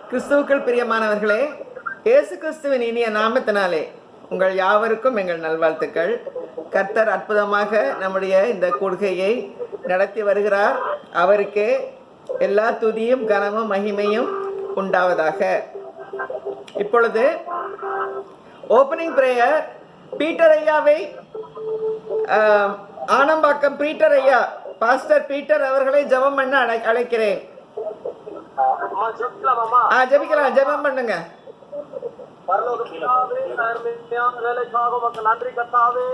கிறிஸ்துவுக்குள் பிரியமானவர்களே, இயேசு கிறிஸ்துவின் இனிய நாமத்தினாலே உங்கள் யாவருக்கும் எங்கள் நல்வாழ்த்துக்கள். கர்த்தர் அற்புதமாக நம்முடைய இந்த கூடுகையை நடத்தி வருகிறார். அவருக்கே எல்லா துதியும் கனமும் மகிமையும் உண்டாவதாக. இப்பொழுது ஓப்பனிங் பிரேயர் பீட்டர் ஐயாவை, ஆனம்பாக்கம் பீட்டர் ஐயா, பாஸ்டர் பீட்டர் அவர்களை ஜெபம் பண்ண அழைக்கிறேன். ஜெபிக்கலாம், ஜெபம் பண்ணுங்க. நன்றி கர்த்தாவே,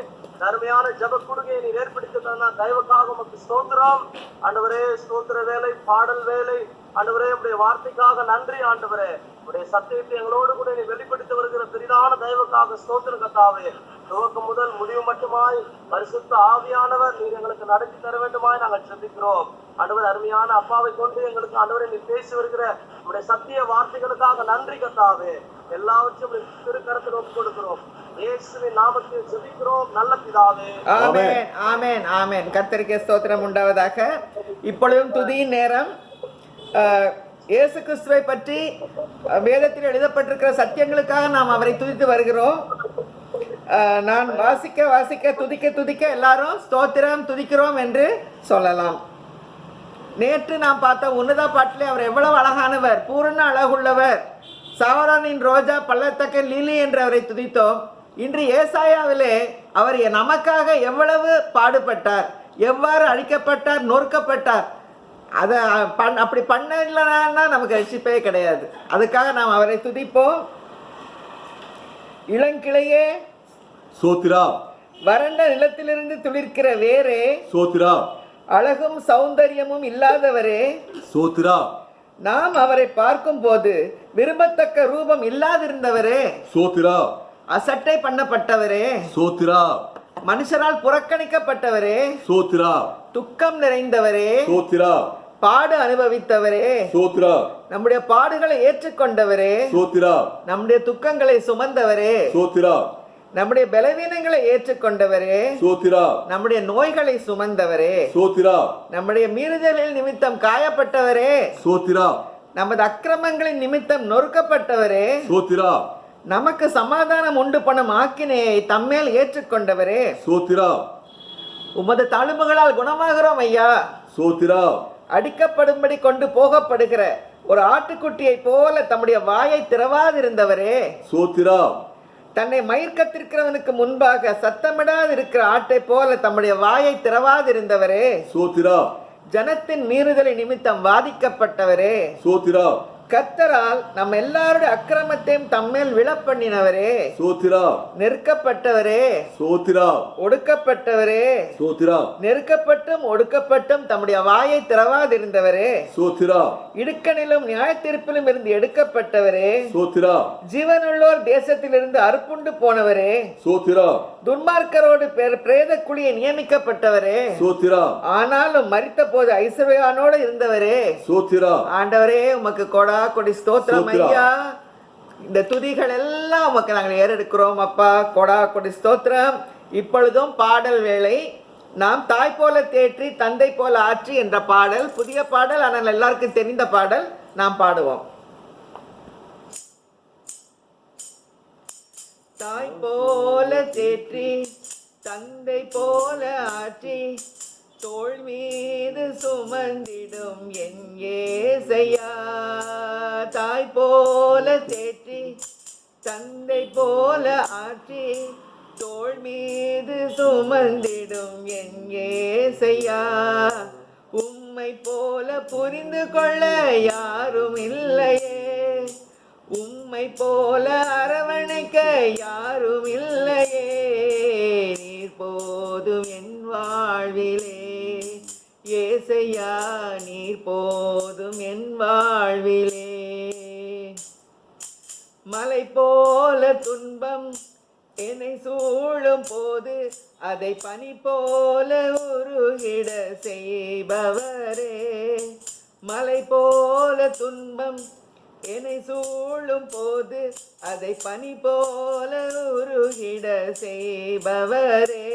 அருமையான ஜெப குடுகையை நீர் ஏற்படுத்தி தந்த தயவுக்காக உமக்கு ஸ்தோத்திரம் ஆண்டவரே. ஸ்தோத்திர வேலை, பாடல் வேலை ஆண்டவரே, உடைய வார்த்தைக்காக நன்றி ஆண்டவரே. உடைய சத்தியத்தை எங்களோடு கூட நீ வெளிப்படுத்தி வருகிற பெரிதான தயவுக்காக ஸ்தோத்திர கர்த்தாவே. துவக்கம் முதல் முடிவு மட்டுமாய் பரிசுத்த ஆவியானவர் நீர் எங்களுக்கு நடத்தி தர வேண்டுமாய் நாங்கள் ஜெபிக்கிறோம் ஆண்டவர். அருமையான அப்பாவை கொண்டு எங்களுக்கு ஆண்டவரை நீ பேசி வருகிற உடைய சத்திய வார்த்தைகளுக்காக நன்றி கர்த்தாவே. எல்லாவற்றையும் திருக்கரத்தில் ஒப்புக் கொடுக்கிறோம். இயேசுவின் நாமத்தில் ஜெபிக்கிறோம் நல்ல பிதாவே. ஆமென், ஆமென், ஆமென். கர்த்தருக்கு ஸ்தோத்திரம் உண்டாவதாக. இப்பொழுதும் துதியின் நேரம். இயேசு கிறிஸ்துவை பற்றி வேதத்தில் எழுதப்பட்டிருக்கிற சத்தியங்களுக்காக நாம் அவரை துதித்து வருகிறோம். நான் வாசிக்க வாசிக்க துதிக்க துதிக்க எல்லாரும் ஸ்தோத்திரம் துதிக்கிறோம் என்று சொல்லலாம். நேற்று நாம் பார்த்த உன்னத பாட்டிலே அவர் எவ்வளவு அழகானவர், பூரண அழகுள்ளவர், சாவரானின் ரோஜா பள்ளத்தக்க லீலி என்று அவரை துதித்தோம். இன்று ஏசாயாவிலே அவர் நமக்காக எவ்வளவு பாடுபட்டார், எவ்வாறு அழிக்கப்பட்டார், நொறுக்கப்பட்டார். அதை அப்படி பண்ணலன்னா நமக்கு ரட்சிப்பே கிடையாது. அதுக்காக நாம் அவரை துதிப்போம். இளங்கிளையே சோத்திரா, வறண்ட நிலத்திலிருந்து துளிர்க்கிற வேரே சோத்திரா, அழகும் சௌந்தரியமும் இல்லாதவரே சோத்திரா, நாம் அவரை பார்க்கும் போது விரும்பத்தக்க ரூபம் இல்லாதிருந்தவரே சோத்திரா, அசட்டை பண்ணப்பட்டவரே சோத்திரா, மனுஷரால் புறக்கணிக்கப்பட்டவரே சோத்திரா, துக்கம் நிறைந்தவரே சோத்திரா, பாடு அனுபவித்தவரே சோத்திரா, நம்முடைய பாடுகளை ஏற்றுக்கொண்டவரே சோத்திரா, நம்முடைய துக்கங்களை சுமந்தவரே சோத்திரா, நம்முடைய பலவீனங்களை ஏற்றுக்கொண்டவரே சோத்திரா, நம்முடைய நோய்களை சுமந்தவரே சோத்திரா, நம்முடைய மீறுதலின் நிமித்தம் காயப்பட்டவரே சோத்திரா, நமது அக்கிரமங்களின் நிமித்தம் நொறுக்கப்பட்டவரே சோத்திரா, நமக்கு சமாதானம் உண்டு பண்ணும் ஆக்கினையை தம்மேல் ஏற்றுக்கொண்டவரே சோத்திரா, உமது தழும்புகளால் குணமாகிறோம் ஐயா. சோத்திரா, அடிக்கப்படும்படி கொண்டு போகப்படுகிற ஒரு ஆட்டுக்குட்டியை போல தம்முடைய வாயை திறவாதிருந்தவரே சோத்திரா, தன்னை மயிர்கத்திருக்கிறவனுக்கு முன்பாக சத்தமிடாது இருக்கிற ஆட்டை போல தம்முடைய வாயை திறவாதிருந்தவரே சோத்திரா, ஜனத்தின் மீறுதலை நிமித்தம் வாதிக்கப்பட்டவரே சோத்திரா, கர்த்தரால் நம்ம எல்லாருடைய அக்கிரமத்தையும் தம்மேல் விழப்பண்ணினவரே சோத்திரா, நெருக்கப்பட்டவரே சோத்திரா, ஒடுக்கப்பட்டவரே சோத்திரா, நெருக்கப்பட்டும் ஒடுக்கப்பட்டும் தம்முடைய வாயை திறவாதிருந்தவரே சோத்திரா, இடுக்கணிலும் நியாயத்தீர்ப்பிலும் இருந்து எடுக்கப்பட்டவரே சோத்திரா, ஜீவனுள்ளோர் தேசத்திலிருந்து அறுப்புண்டு போனவரே சோத்திரா, துன்மார்க்கரோடு பிரேத குழியை நியமிக்கப்பட்டவரே சோத்திரா, ஆனாலும் மரித்த போது ஐஸ்வர்யானோடு இருந்தவரே சோத்திரா. ஆண்டவரே உமக்கு கொடா கொடி ஸ்தோத்திரம் ஐயா. இந்த துதிகள் எல்லாம் உமக்கு நாங்கள் ஏறெடுக்கிறோம் அப்பா. கொடா கொடி ஸ்தோத்திரம். இப்பொழுதும் பாடல் வேளை. நாம் தாய் போல தேற்றி தந்தை போல ஆற்றி என்ற பாடல் புதிய பாடல், ஆனால் எல்லாருக்கும் தெரிந்த பாடல். நாம் பாடுவோம். தாய் போல தேற்றி தந்தை போல ஆற்றி தோள் மீது சுமந்திடும் என் ஏசையா. தாய் போல தேற்றி தந்தை போல ஆற்றி தோள் மீது சுமந்திடும் என் ஏசையா. உம்மை போல புரிந்து கொள்ள யாரும் இல்லையே, உம்மை போல அரவணைக்க யாரும் இல்லையே. நீர் போதும் என் வாழ்விலே ஏசையா, நீர் போதும் என் வாழ்விலே. மலை போல துன்பம் என் என்னை சூழும் போது அதை பனி போல உருகிட செய்பவரே, மலை போல துன்பம் என்னை சூழும் போது அதை பனி போல உருகிட செய்பவரே,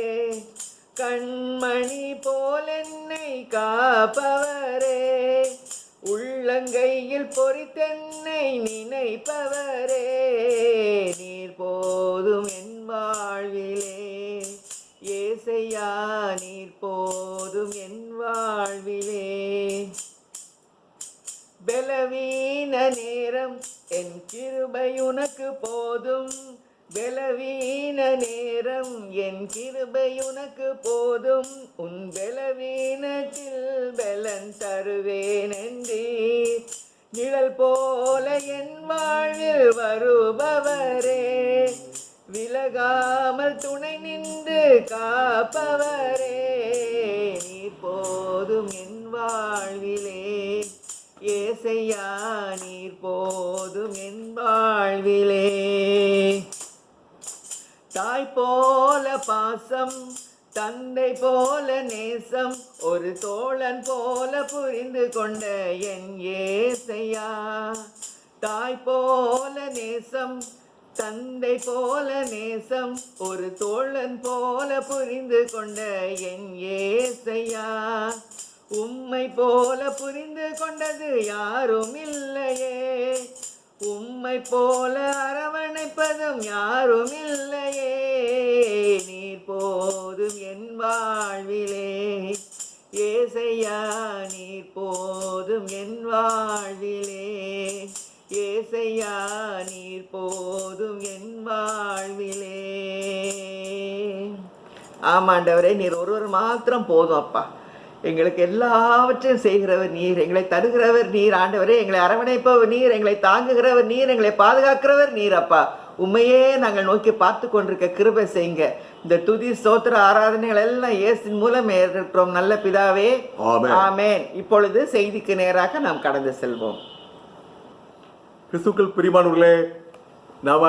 கண்மணி போல் என்னை காப்பவரே, உள்ளங்கையில் பொறித்தென்னை நினைப்பவரே, நீர் போதும் என் வாழ்விலே, ஏசையா நீர் போதும் என் வாழ்விலே. பலவீன நேரம் என் கிருபை உனக்கு போதும், பலவீன நேரம் என் கிருபை உனக்கு போதும், உன் பலவீனத்தில் பலன் தருவேன் என்றீர், நிழல் போல என் வாழ்வில் வருபவரே, விலகாமல் துணை நின்று காப்பவரே, நீர் போதும் என் வாழ்விலே, ஏசையா நீர் போதும் என் வாழ்விலே. தாய் போல பாசம், தந்தை போல நேசம், ஒரு தோழன் போல புரிந்து கொண்ட என் ஏசையா, தாய் போல நேசம், தந்தை போல நேசம், ஒரு தோழன் போல புரிந்து கொண்ட என் ஏசையா, உம்மை போல புரிந்து கொண்டது யாரும் இல்லையே, உம்மை போல அரவணைப்பதும் யாரும் இல்லையே, நீர் போதும் என் வாழ்விலே, ஏசையா நீர் போதும் என் வாழ்விலே, ஏசையா நீர் போதும் என் வாழ்விலே. ஆமாண்டவரே, நீர் ஒருவர் மாத்திரம் போதும் அப்பா. எங்களுக்கு எல்லாவற்றையும் செய்கிறவர் நீர், எங்களை தருகிறவர் நீர் ஆண்டவரே, எங்களை அரவணைப்பவர் நீர், எங்களை தாங்குகிறவர் நீர், எங்களை பாதுகாக்கிறவர் நீர் அப்பா. உண்மையே நாங்கள் நோக்கி பார்த்து கொண்டிருக்க கிருபை செய்யுங்க. இந்த துதி ஸ்தோத்திர ஆராதனைகள் எல்லாம் இயேசுவின் மூலம் ஏற்கிறோம் நல்ல பிதாவே, ஆமென். இப்பொழுது செய்திக்கு நேராக நாம் கடந்து செல்வோம். கிறிஸ்துக்கள் பிரியமானவர்களே, நாம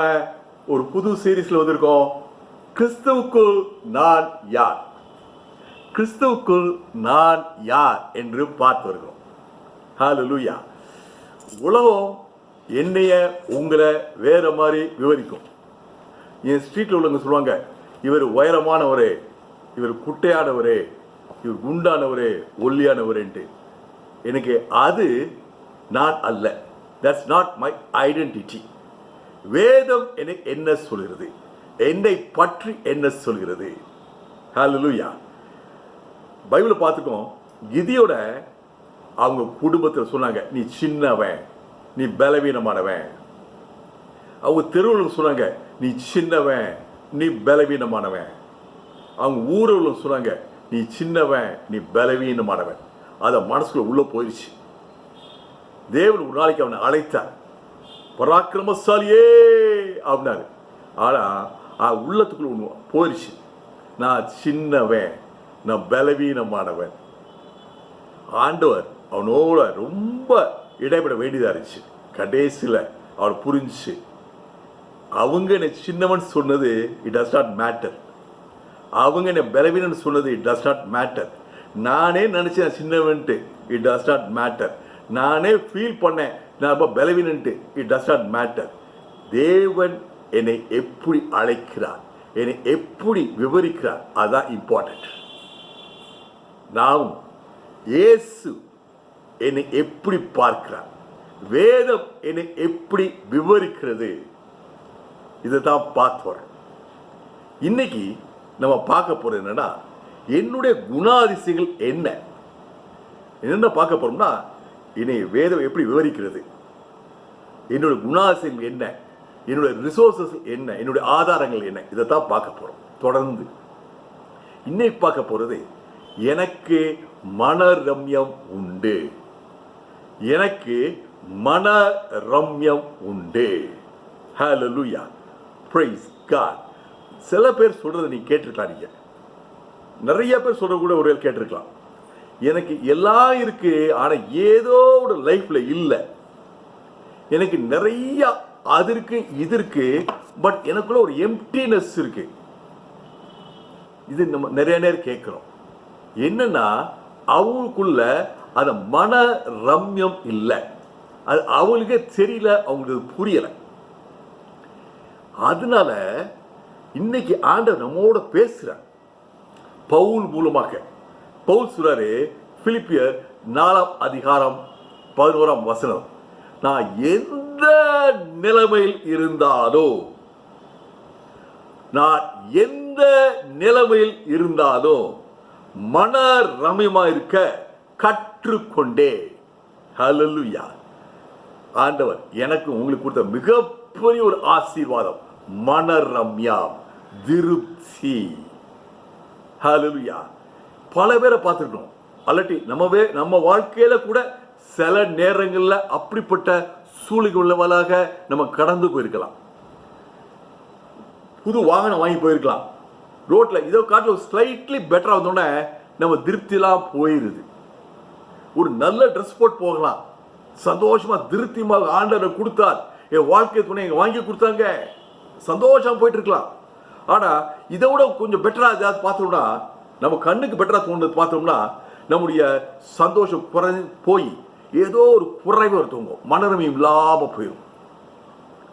ஒரு புது சீரீஸ்ல வந்திருக்கோம். கிறிஸ்துவுக்குள் நான் யார், கிறிஸ்துவுக்குள் நான் யார் என்று பார்த்து வருகிறோம். ஹல்லேலூயா. உலகம் என்னைய உங்களை வேற மாதிரி விவரிக்கும். என் ஸ்ட்ரீட்ல உள்ளவங்க சொல்லுவாங்க, இவர் உயரமானவரே, இவர் குட்டையானவரே, இவர் குண்டானவரே, ஒல்லியானவரேன்ட்டு. எனக்கு அது நான் அல்ல. That's not my identity. வேதம் எனக்கு என்ன சொல்கிறது, என்னை பற்றி என்ன சொல்கிறது. ஹல்லேலூயா. பைபிளை பார்த்துக்கோம். கிதியோட அவங்க குடும்பத்தில் சொன்னாங்க, நீ சின்னவன், நீ பலவீனமானவன். அவங்க தெருவில் சொன்னாங்க, நீ சின்னவன், நீ பலவீனமானவன். அவங்க ஊரில் சொன்னாங்க, நீ சின்னவன், நீ பலவீனமானவன். அதை மனசுக்குள்ள உள்ள போயிடுச்சு. தேவன் ஒரு நாளைக்கு அவனை அழைத்தார், பராக்கிரமசாலியே அப்படின்னாரு. ஆனால் உள்ளத்துக்குள்ள ஒன்று போயிடுச்சு, நான் சின்னவன், நான் பலவீனமானவன். ஆண்டவர் அவனோட ரொம்ப இடைப்பட வேண்டியதாக இருந்துச்சு. கடைசியில் அவர் புரிஞ்சிச்சு, அவங்க என்னை சின்னவன் சொன்னது இட் டஸ் நாட் மேட்டர், அவங்க என்னை பலவீனன் சொன்னது இட் டஸ் நாட் மேட்டர். நானே நினச்சேன் சின்னவன்ட்டு, இட் டஸ் நாட் மேட்டர். நானே ஃபீல் பண்ணேன் நான் ரொம்ப பலவீனன்ட்டு, இட் டஸ் நாட் மேட்டர். தேவன் என்னை எப்படி அழைக்கிறார், என்னை எப்படி விவரிக்கிறார், அதுதான் இம்பார்ட்டன்ட். நாம் இயேசு என்னை எப்படி பார்க்கிறார், வேதம் என்னை எப்படி விவரிக்கிறது, இதை தான் பார்த்து வரோம். இன்னைக்கு நம்ம பார்க்க போறது என்னன்னா, என்னுடைய குணாதிசயங்கள் என்ன பார்க்க போறோம்னா, என்னை வேதம் எப்படி விவரிக்கிறது, என்னுடைய குணாதிசயங்கள் என்ன, என்னுடைய ரிசோர்சஸ் என்ன, என்னுடைய ஆதாரங்கள் என்ன, இதை தான் பார்க்க போறோம். தொடர்ந்து இன்னைக்கு பார்க்க போறது, எனக்கு மனரம்யம் உண்டு, எனக்கு மனரம்யம் உண்டு. ஹல்லேலூயா, பிரைஸ் காட். சில பேர் சொல்றதை நீ கேட்டிருக்கலாம், நீங்க நிறைய பேர் சொல்ற கூட ஒரு கேட்டிருக்கலாம், எனக்கு எல்லாம் இருக்கு ஆனா ஏதோ ஒரு லைஃப்ல இல்லை, எனக்கு நிறைய அது இருக்கு இது இருக்கு, பட் எனக்குள்ள ஒரு எம்டினஸ் இருக்கு. இது நம்ம நிறைய நேரம் கேட்குறோம். என்னன்னா அவங்களுக்குள்ள அந்த மன ரம்யம் இல்லை, அது அவங்களுக்கே தெரியல, அவங்களுக்கு புரியலை. அதனால இன்னைக்கு ஆண்டவர் நம்மோட பேசுறார் பவுல் மூலமாக. பவுல் சொல்றாரு பிலிப்பியர் 4:11, நான் எந்த நிலைமையில் இருந்தாலும் மன ரம்யமா இருக்க கற்றுக்கொண்டே. ஹல்லேலூயா. ஆண்டவர் எனக்கு உங்களுக்கு கொடுத்த மிகப்பெரிய ஒரு ஆசீர்வாதம் மனரம்யம், திருப்தி. ஹல்லேலூயா. பல பேரை பார்த்துருக்கோம், அல்லாட்டி நம்ம வாழ்க்கையில கூட சில நேரங்கள்ல அப்படிப்பட்ட சூழ்நிலைகளாக நம்ம கடந்து போயிருக்கலாம். புது வாகனம் வாங்கி போயிருக்கலாம், ரோட்ல இதோ காட்டில் ஸ்லைட்லி பெட்டரா வந்தோடனே நம்ம திருப்தியெல்லாம் போயிருது. ஒரு நல்ல ட்ரெஸ் போட்டு போகலாம், சந்தோஷமா திருப்தியமாக ஆண்டவர் கொடுத்தார், என் வாழ்க்கை துணை வாங்கி கொடுத்தாங்க, சந்தோஷமா போயிட்டு இருக்கலாம். ஆனா இதை விட கொஞ்சம் பெட்டரா ஏதாவது பார்த்தோம்னா, நம்ம கண்ணுக்கு பெட்டரா தோணுது பார்த்தோம்னா, நம்முடைய சந்தோஷம் போய் ஏதோ ஒரு குறைவு ஒருத்தவங்க மனரமியம் இல்லாம போயிடும்.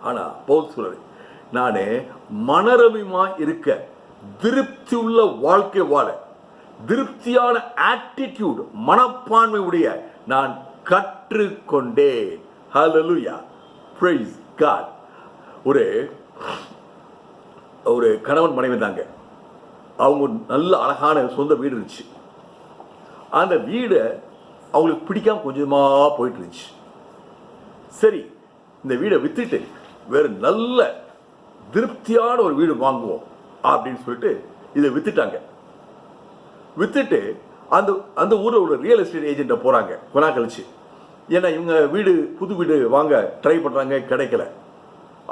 ஆனா பவுல் சொல்றாரு, நானே மனரமியமா இருக்க, திருப்தி உள்ள வாழ்க்கை வாழ, திருப்தியான ஆட்டிடியூட், மனப்பான்மை உடைய நான் கற்றுக்கொண்டேன். ஹல்லேலூயா, பிரைஸ் காட். ஒரு கணவன் மனைவி தாங்க, அவங்க நல்ல அழகான சொந்த வீடு இருந்துச்சு. அந்த வீடு அவங்களுக்கு பிடிக்காம கொஞ்சமா போயிட்டு இருந்துச்சு. சரி, இந்த வீடை வித்துட்டு வேற நல்ல திருப்தியான ஒரு வீடு வாங்குவோம் அப்படின்னு சொல்லிட்டு இதை வித்துட்டாங்க. வித்துட்டு அந்த ஊரில் ஒரு ரியல் எஸ்டேட் ஏஜென்ட்டை போறாங்க கொஞ்ச நாள் கழிச்சு. ஏன்னா இவங்க புது வீடு வாங்க ட்ரை பண்றாங்க, கிடைக்கல.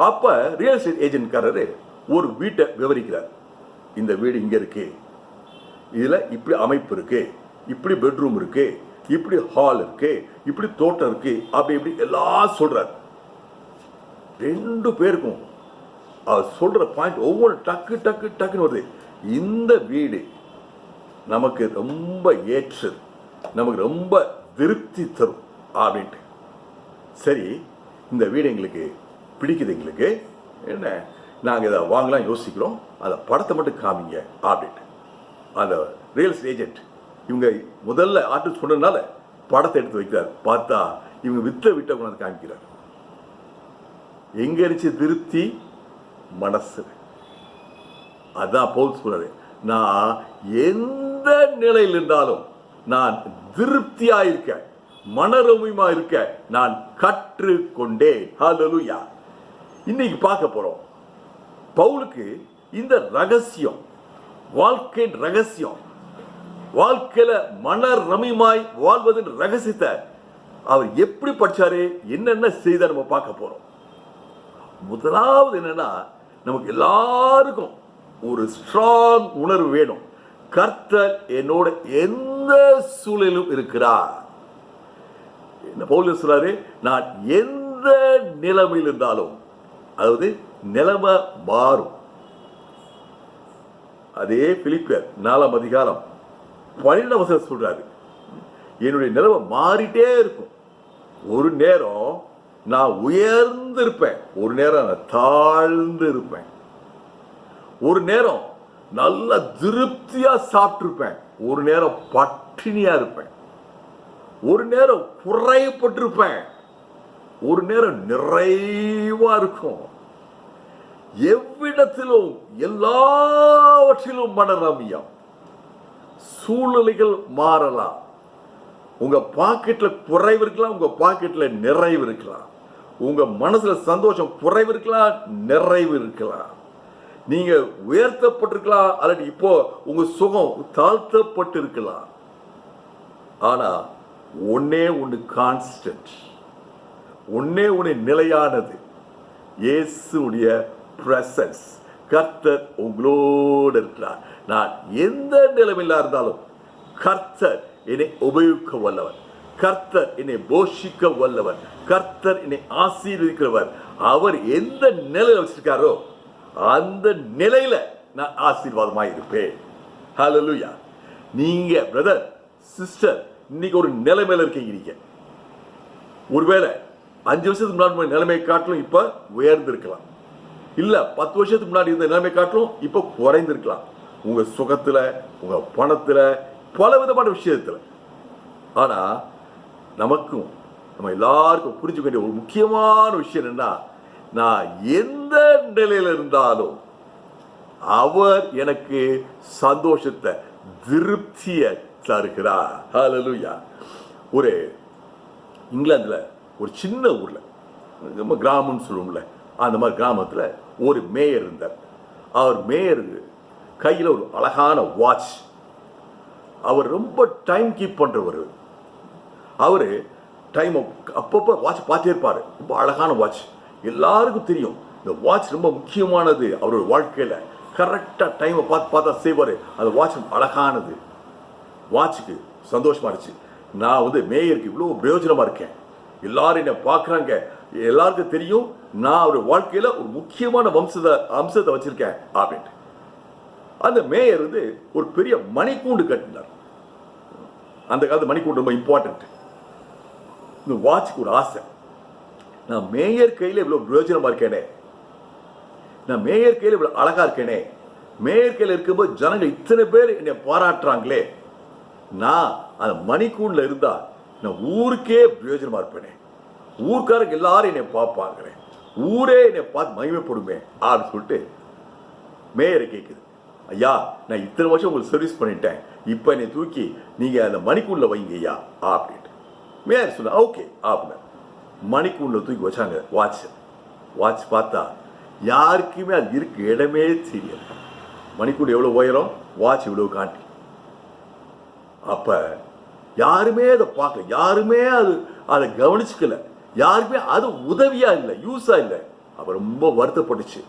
அப்ப ரியல் எஸ்டேட் ஏஜென்ட்காரரு ஒரு வீட்டை விவரிக்கிறார். இந்த வீடு இங்க இருக்கு, இதுல இப்படி அமைப்பு இருக்கு, இப்படி பெட்ரூம் இருக்கு, இப்படி ஹால் இருக்கு, இப்படி தோட்டம் இருக்கு, அப்படி இப்படி எல்லாம் சொல்றார். ரெண்டு பேருக்கும் அவர் சொல்ற பாயிண்ட் ஒவ்வொரு டக்கு டக்கு டக்குன்னு வருது. இந்த வீடு நமக்கு ரொம்ப ஏற்றது, நமக்கு ரொம்ப திருப்தி தரும் அப்படின்ட்டு. சரி, இந்த வீடு எங்களுக்கு பிடிக்குது, எங்களுக்கு என்ன, நாங்கள் இதை வாங்கலாம் யோசிக்கிறோம், அதை படத்தை மட்டும் காமிங்க அப்படின்ட்டு. அந்த ரியல் எஸ்டேட் ஏஜென்ட் இவங்க முதல்ல ஆர்டர் சொன்னதுனால படத்தை எடுத்து வைக்கிறார். பார்த்தா இவங்க விட்ட கொண்டாந்து காமிக்கிறார். எங்க இருந்துச்சு திருப்தி? மனசு. அதான் பவுல் சொல்றாரு, நான் எந்த நிலையில் இருந்தாலும் நான் திருப்தியா இருக்க, மனரமியமா இருக்க நான் கற்றுக்கொண்டேன். ஹல்லேலூயா. இன்னைக்கு பார்க்க போறோம் பவுலுக்கு இந்த ரகசியம், வாழ்க்கையின் ரகசியம், வாழ்க்கையில மனரமியமாய் வாழ்வதன் ரகசியத்தை அவர் எப்படி படிச்சாரு, என்னென்ன செய்தார் நம்ம பார்க்க போறோம். முதலாவது என்னன்னா, நமக்கு எல்லாருக்கும் ஒரு ஸ்ட்ராங் உணர்வு வேணும். கர்த்தர் என்னோட எந்த சூழலிலும் இருக்கிறார். என்ன பவுல் சொல்றாரு, நான் எந்த நிலைமையில் இருந்தாலும், அதாவது நிலைமை மாறும். அதே பிலிப்பியர் 4:12 சொல்றாரு, என்னுடைய நிலைமை மாறிட்டே இருக்கும். ஒரு நேரம் நான் உயர்ந்து இருப்பேன், ஒரு நேரம் நான் தாழ்ந்து இருப்பேன். ஒரு நேரம் நல்ல திருப்தியா சாப்பிட்டிருப்பேன், ஒரு நேரம் பட்டினியா இருப்பேன். ஒரு நேரம் குறைப்பட்டிருப்பேன், ஒரு நேரம் நிறைவா இருக்கும். எவ்விடத்திலும் எல்லாவற்றிலும் மனரமியம். சூழ்நிலைகள் மாறலாம், உங்க பாக்கெட்ல குறைவு இருக்கலாம், உங்க பாக்கெட்ல நிறைவு இருக்கலாம். உங்க மனசுல சந்தோஷம் குறைவு இருக்கலாம், நிறைவு இருக்கலாம். நீங்க உயர்த்தப்பட்டிருக்கலாம், அல்லது இப்போ உங்க சுகம் தாழ்த்தப்பட்டு இருக்கலாம். ஆனா ஒன்னே ஒன்று கான்ஸ்டன்ட், ஒன்னே ஒன்று நிலையானது, இயேசுடைய பிரசன்ஸ். கர்த்தர் உங்களோடு இருக்கிறார். நான் எந்த நிலைமையில இருந்தாலும் கர்த்தர் என்னை உபயோகிக்க வல்லவர், கர்த்தர் என்னை போஷிக்க வல்லவர், கர்த்தர் என்னை ஆசீர்வதிக்கிறவர். அவர் எந்த நிலையில வச்சிருக்காரோ அந்த நிலையில நான் ஆசீர்வாதமாய் இருப்பேன். ஹalleluya. நீங்க பிரதர் சிஸ்டர் இன்னைக்கு ஒரு நிலைமையில இருக்கீங்க. ஒருவேளை 5 வருஷத்துக்கு முன்னாடி நிலைமை காட்டிலும் இப்ப உயர்ந்திருக்கலாம், இல்ல 10 வருஷத்துக்கு முன்னாடி இருந்த நிலைமை காட்டிலும் இப்ப குறைந்திருக்கலாம். உங்க சுகத்துல, உங்க பணத்துல, பல விதமான விஷயத்துல. ஆனா நமக்கும் நம்ம எல்லாருக்கும் புரிஞ்சுக்க வேண்டிய ஒரு முக்கியமான விஷயம் என்னன்னா, நான் எந்த நிலையில இருந்தாலும் அவர் எனக்கு சந்தோஷத்தை, திருப்தியை தருகிறார். ஹalleluya. ஒரு இங்கிலாந்துல ஒரு சின்ன ஊர்ல, நம்ம கிராமம்னு சொல்லுவோம்ல, அந்த மாதிரி கிராமத்துல ஒரு மேயர் இருந்தார். அவர் மேயர் கையில ஒரு அழகான வாட்ச். அவர் ரொம்ப டைம் கீப் பண்றவர். அவரு டைம் அப்பப்போ வாட்ச் பார்த்தே இருப்பாரு. ரொம்ப அழகான வாட்ச். எல்லாருக்கும் தெரியும் இந்த வாட்ச் ரொம்ப முக்கியமானது அவரோட வாழ்க்கையில. கரெக்டா டைமை பார்த்தா செய்வாரு. அந்த வாட்ச் அழகானது. வாட்சுக்கு சந்தோஷமா இருந்துச்சு. நான் மேயருக்கு இவ்வளவு பிரயோஜனமா இருக்கேன், எல்லாரும் என்ன பார்க்குறாங்க, எல்லாருக்கும் தெரியும் நான் ஒரு வாழ்க்கையில ஒரு முக்கியமான அம்சத்தை வச்சிருக்கேன் அப்படின்ட்டு. அந்த மேயர் ஒரு பெரிய மணிக்கூண்டு கட்டினார். அந்த காலத்து மணிக்கூண்டு ரொம்ப இம்பார்ட்டன்ட். இந்த வாட்சுக்கு ஒரு ஆசை, நான் மேயர் கையில இவ்வளவு பிரயோஜனமா இருக்கேனே, நான் மேயர் கையில இவ்வளவு அழகா இருக்கேனே, மேயர் கையில இருக்கும்போது ஜனங்கள் இத்தனை பேர் என்னை பாராட்டுறாங்களே, நான் அந்த மணிக்கூண்டுல இருந்தா நான் ஊருக்கே பிரயோஜனமா இருப்பேனே, ஊர்க்காரங்க எல்லாரும் என்னை பார்ப்பாங்களே, ஊரே என்னை பார்த்து மகிமைப்படுமே அப்படின்னு சொல்லிட்டு மேயரை கேட்குது. ஐயா, நான் இத்தனை வருஷம் உங்களுக்கு சர்வீஸ் பண்ணிட்டேன், இப்போ என்னை தூக்கி நீங்க அந்த மணிக்கூண்டுல வைங்க ஐயா அப்படின்ட்டு. மேயர் சொன்ன ஓகே அப்படின்னு மணிக்கூண்டுல தூக்கி வச்சாங்க வாட்ச் பார்த்தா யாருக்குமே அது இருக்கு இடமே தெரியல. மணிக்கூண்டு எவ்வளவு உயரம், வாட்ச் இவ்வளவு காட்டி. அப்ப யாருமே அதை பார்க்கல, யாருமே அதை கவனிச்சுக்கல, யாருமே அது உதவியா இல்லை, யூஸா இல்லை. அப்ப ரொம்ப வருத்தப்பட்டுச்சு,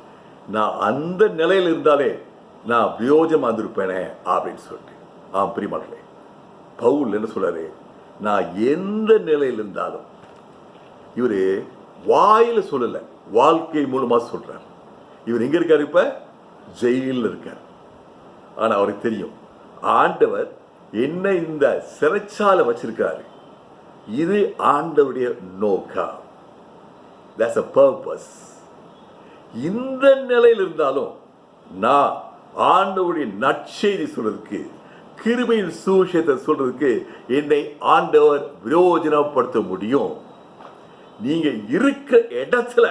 நான் அந்த நிலையில இருந்தாலே நான் பிரயோஜனமா இருந்திருப்பேனே அப்படின்னு சொல்லிட்டு. பிரியமானே, பவுல் என்ன சொல்றாரு, நான் எந்த நிலையில் இருந்தாலும், இவரு வாயில சொல்லல, வாழ்க்கை மூலமா சொல்றார். இவர் எங்க இருக்காரு, இப்ப ஜெயிலில் இருக்கார். ஆனா அவருக்கு தெரியும் ஆண்டவர் என்ன இந்த சிறைச்சாலை வச்சிருக்காரு, இது ஆண்டவருடைய நோக்கம். That's a purpose. இந்த நிலையில் இருந்தாலும் நான் ஆண்டவருடைய நற்செய்தி சொல்றதுக்கு, கிருபையின் சுவிசேஷத்தை சொல்றதுக்கு என்னை ஆண்டவர் பிரயோஜனப்படுத்த முடியும். நீங்க இருக்கிற இடத்துல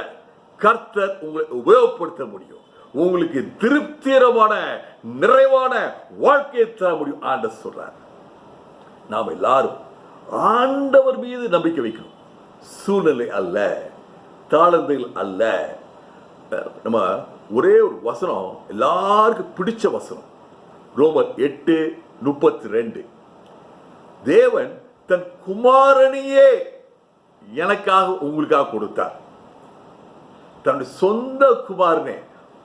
கர்த்தர் உங்களை உபயோகப்படுத்த முடியும். உங்களுக்கு திருப்திகரமான நிறைவான வாழ்க்கையை தர முடியும் ஆண்டவர் சொல்றார். நாம் எல்லாரும் ஆண்டவர் மீது நம்பிக்கை வைக்கணும். சூழ்நிலை அல்ல, தாளந்துகள் அல்ல. நம்ம ஒரே ஒரு வசனம் எல்லாருக்கும் பிடிச்ச வசனம், ரோமர் 8:32. தேவன் தன் குமாரனையே எனக்காக உங்களுக்காக கொடுத்தார். தன்னுடைய சொந்த குமாரனே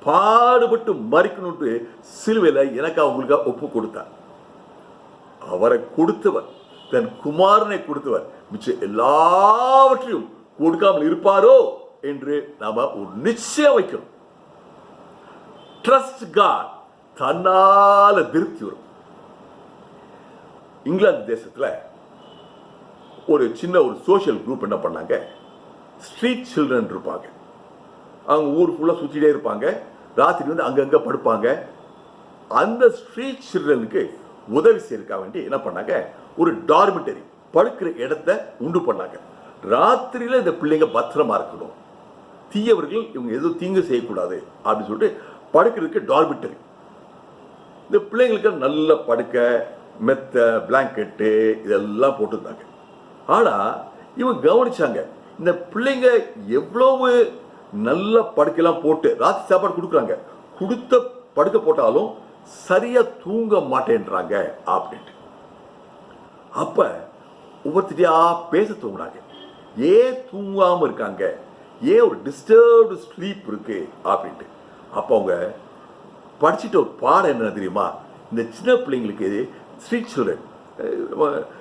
பாடுபட்டு மறிக்கணும்னு சிலுவையில எனக்காக உங்களுக்காக ஒப்பு கொடுத்தார். அவரை கொடுத்தவர், தன் குமாரனை கொடுத்தவர், மிச்சம் எல்லாவற்றையும் கொடுக்காமல் இருப்பாரோ என்று நாம ஒரு நிச்சயம் வைக்கணும். ட்ரஸ்ட் காட், தன்னால திருப்தி வரும். இங்கிலாந்து தேசத்துல ஒரு சின்ன ஒரு சோசியல் குரூப் என்ன பண்ணாங்க, ஸ்ட்ரீட் சில்ட்ரன் இருப்பாங்க. அவங்க ஊர் ஃபுல்லாக சுற்றிட்டே இருப்பாங்க, ராத்திரி அங்கங்கே படுப்பாங்க. அந்த ஸ்ட்ரீட் சில்ட்ரனுக்கு உதவி செய்யறதுக்காக வேண்டி என்ன பண்ணாங்க, ஒரு டார்மிட்டரி, படுக்கிற இடத்த உண்டு பண்ணாங்க. ராத்திரியில் இந்த பிள்ளைங்க பத்திரமா இருக்கணும், தீயவர்கள் இவங்க எதுவும் தீங்கு செய்யக்கூடாது அப்படின்னு சொல்லிட்டு படுக்கிறதுக்கு டார்மிட்டரி. இந்த பிள்ளைங்களுக்கு நல்ல படுக்க, மெத்த, பிளாங்கெட்டு இதெல்லாம் போட்டுருந்தாங்க. ஆனால் இவங்க கவனிச்சாங்க, இந்த பிள்ளைங்க எவ்வளவு நல்ல படுக்கையெல்லாம் போட்டு ராத்திரி சாப்பாடு கொடுக்குறாங்க, கொடுத்த படுக்க போட்டாலும் சரியா தூங்க மாட்டேன்றாங்க அப்படின்ட்டு. அப்ப ஒவ்வொருத்தரையா பேச தூங்குறாங்க, ஏன் தூங்காம இருக்காங்க, ஏன் ஒரு டிஸ்டர்ப்டு ஸ்லீப் இருக்கு அப்படின்ட்டு. அப்போ அவங்க படிச்சுட்டு ஒரு பாடம் என்ன தெரியுமா, இந்த சின்ன பிள்ளைங்களுக்கு ஸ்ட்ரீட் சில்ட்ரன்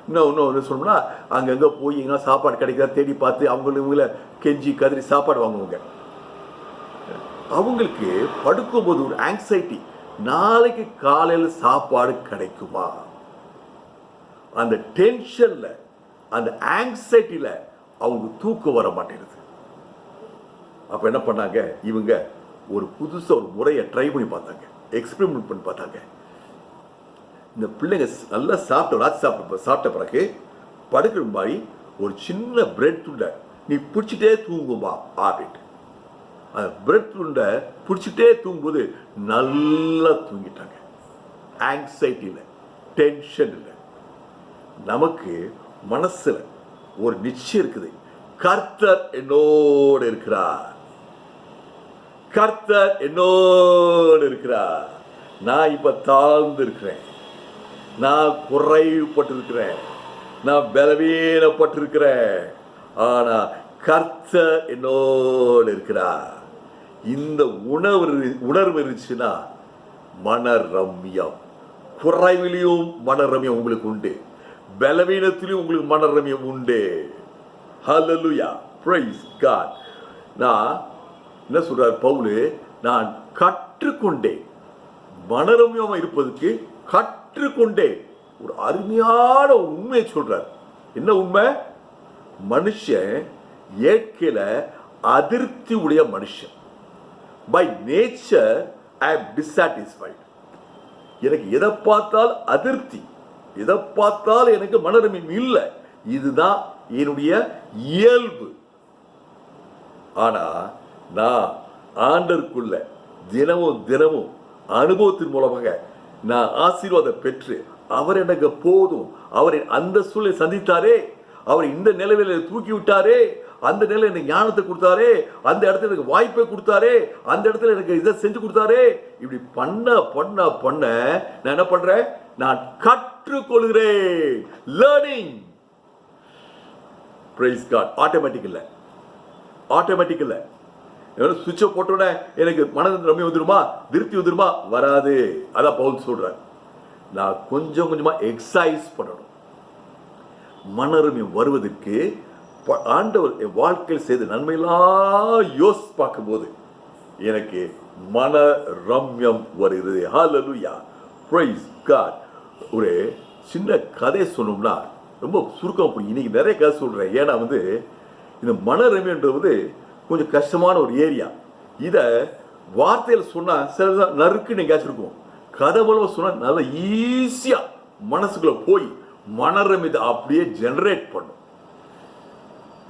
இன்னும் சொல்லணும்னா அங்கங்கே போய் எங்கன்னா சாப்பாடு கிடைக்கிறா தேடி பார்த்து அவங்கள கெஞ்சி கதறி சாப்பாடு வாங்குவாங்க. அவங்களுக்கு படுக்கும்போது ஒரு ஆங்ஸைட்டி, நாளைக்கு காலையில் சாப்பாடு கிடைக்குமா, அந்த டென்ஷன்ல, அந்த ஆங்ஸைட்டில அவங்க தூக்கம் வர மாட்டேங்குது. அப்ப என்ன பண்ணாங்க, இவங்க ஒரு புதுசா ஒரு முறையை ட்ரை பண்ணி பார்த்தாங்க, எக்ஸ்பெரிமெண்ட் பண்ணி பார்த்தாங்க. இந்த பிள்ளைங்க நல்லா சாப்பிட்ட பிறகு படுக்கிற மாதிரி ஒரு சின்ன பிரெட் துண்டை நீ பிடிச்சிட்டே தூங்குமா அப்படின்ட்டு. அந்த பிரெட் துண்டை பிடிச்சிட்டே தூங்கும்போது நல்லா தூங்கிட்டாங்க. ஆங்ஸைட்டி இல்லை, டென்ஷன் இல்லை. நமக்கு மனசுல ஒரு நிச்சயம் இருக்குது, கர்த்தர் என்னோடு இருக்கிறார், கர்த்தர் என்னோடு இருக்கிறார். நான் இப்ப தாழ்ந்து இருக்கிறேன், நான் குறைவுபட்டிருக்கிறேன், நான் பலவீனப்பட்டிருக்கிறேன், ஆனா கர்த்தர் என்னோடு இருக்கிறார். இந்த உணர்வு இருந்துச்சுன்னா மனரம்யம், குறைவிலையும் மனரம்யம் உங்களுக்கு உண்டு, பலவீனத்திலும் உங்களுக்கு மனரம்யம் உண்டு. ஹல்லேலூயா, பிரைஸ் காட். நான் என்ன சொல்றார் பவுல், நான் கற்றுக்கொண்டேன், மனரம்யமா இருப்பதற்கு கற்றுக்கொண்டேன். ஒரு அருமையான ஒரு உண்மையை சொல்றார். என்ன உண்மை? மனுஷன் இயற்கையில அதிருப்தி உடைய மனுஷன். By nature I am dissatisfied. எனக்கு எதை பார்த்தால் அதிருப்தி, எதை பார்த்தால் எனக்கு மனரம்யம் இல்லை. இதுதான் என்னுடைய இயல்பு. ஆனா நான் ஆண்டருக்குள்ள தினமும் தினமும் அனுபவத்தின் மூலமாக நான் ஆசீர்வாதம் பெற்று, அவர் எனக்கு போதும், அவர் அந்த சூழலை சந்தித்தாரே, அவர் இந்த நிலையில தூக்கி விட்டாரே, அந்த நிலையில எனக்கு ஞானத்தை கொடுத்தாரே, அந்த இடத்துல எனக்கு வாய்ப்பை கொடுத்தாரே, அந்த இடத்துல எனக்கு இதை செஞ்சு கொடுத்தாரே, இப்படி பண்ண பண்ண பண்ண நான் என்ன பண்றேன், நான் கற்றுக்கொள்கிறேன். லேர்னிங். Praise God. ஆட்டோமேட்டிக் இல்லை, ஆட்டோமேட்டிக் இல்லை. சுவிட்சை போட்டோன்னே எனக்கு மனரம்யம் வந்துருமா, திருப்தி வந்துருமா? வராது. அதான் பவுல் சொல்றேன், நான் கொஞ்சம் கொஞ்சமா எக்ஸசைஸ் பண்ணணும். மனரம்யம் வருவதற்கு ஆண்டவர் என் வாழ்க்கையில் செய்த நன்மையெல்லாம் யோசித்து பார்க்கும்போது எனக்கு மனரம்யம் வருகிறது. ஹல்லேலூயா, பிரைஸ் காட். ஒரு சின்ன கதை சொன்னோம்னா ரொம்ப சுருக்கம் புரியும். இன்னைக்கு நிறைய கதை சொல்றேன். ஏன்னா இந்த மனரம்யன்றது கொஞ்சம் கஷ்டமான ஒரு ஏரியா. இதை வார்த்தையில் சொன்னா சில நறுக்கு நீங்க இருக்கும், கதை மூலமா சொன்னா நல்லா ஈஸியா மனசுக்குள்ள போய் மனரம்யத்தை அப்படியே ஜெனரேட் பண்ணும்.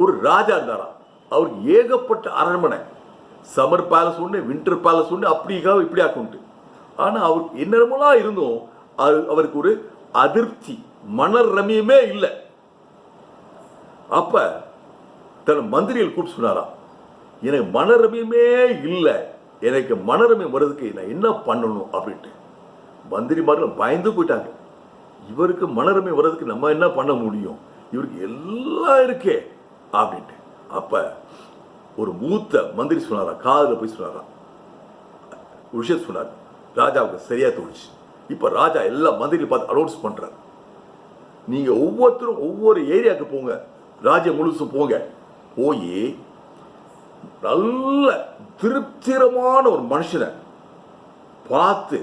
ஒரு ராஜா இருந்தாரா, அவருக்கு ஏகப்பட்ட அரண்மனை, சம்மர் பேலஸ் ஒன்று, வின்டர் பேலஸ் ஒன்று, அப்படிக்காக இப்படி ஆக்குண்டு. ஆனா அவருக்கு என்னென்னமோலாம் இருந்தும் அவருக்கு ஒரு அதிருப்தி, மனரம்யமே இல்லை. அப்ப தன் மந்திரிகள் கூப்பிட்டு சொன்னாராம், எனக்கு மனரம்யமே இல்லை, எனக்கு மனரம்யம் வர்றதுக்கு நான் என்ன பண்ணணும் அப்படின்ட்டு. மந்திரிமார்கள் பயந்து போயிட்டாங்க. இவருக்கு மனரம்யம் வர்றதுக்கு நம்ம என்ன பண்ண முடியும், இவருக்கு எல்லாம் இருக்கே அப்படின்ட்டு. அப்ப ஒரு மூத்த மந்திரி சொன்னாரா, காதுல போய் சொன்னாரா, ஒரு விஷயம் சொன்னார். ராஜாவுக்கு சரியா தோணுச்சு. இப்ப ராஜா எல்லா மந்திரியும் பார்த்து அனௌன்ஸ் பண்றாரு, நீங்க ஒவ்வொருத்தரும் ஒவ்வொரு ஏரியாவுக்கு போங்க, ராஜ்யம் முழுசும் போங்க, போய் நல்ல திருப்திகரமான ஒரு மனுஷனை பார்த்து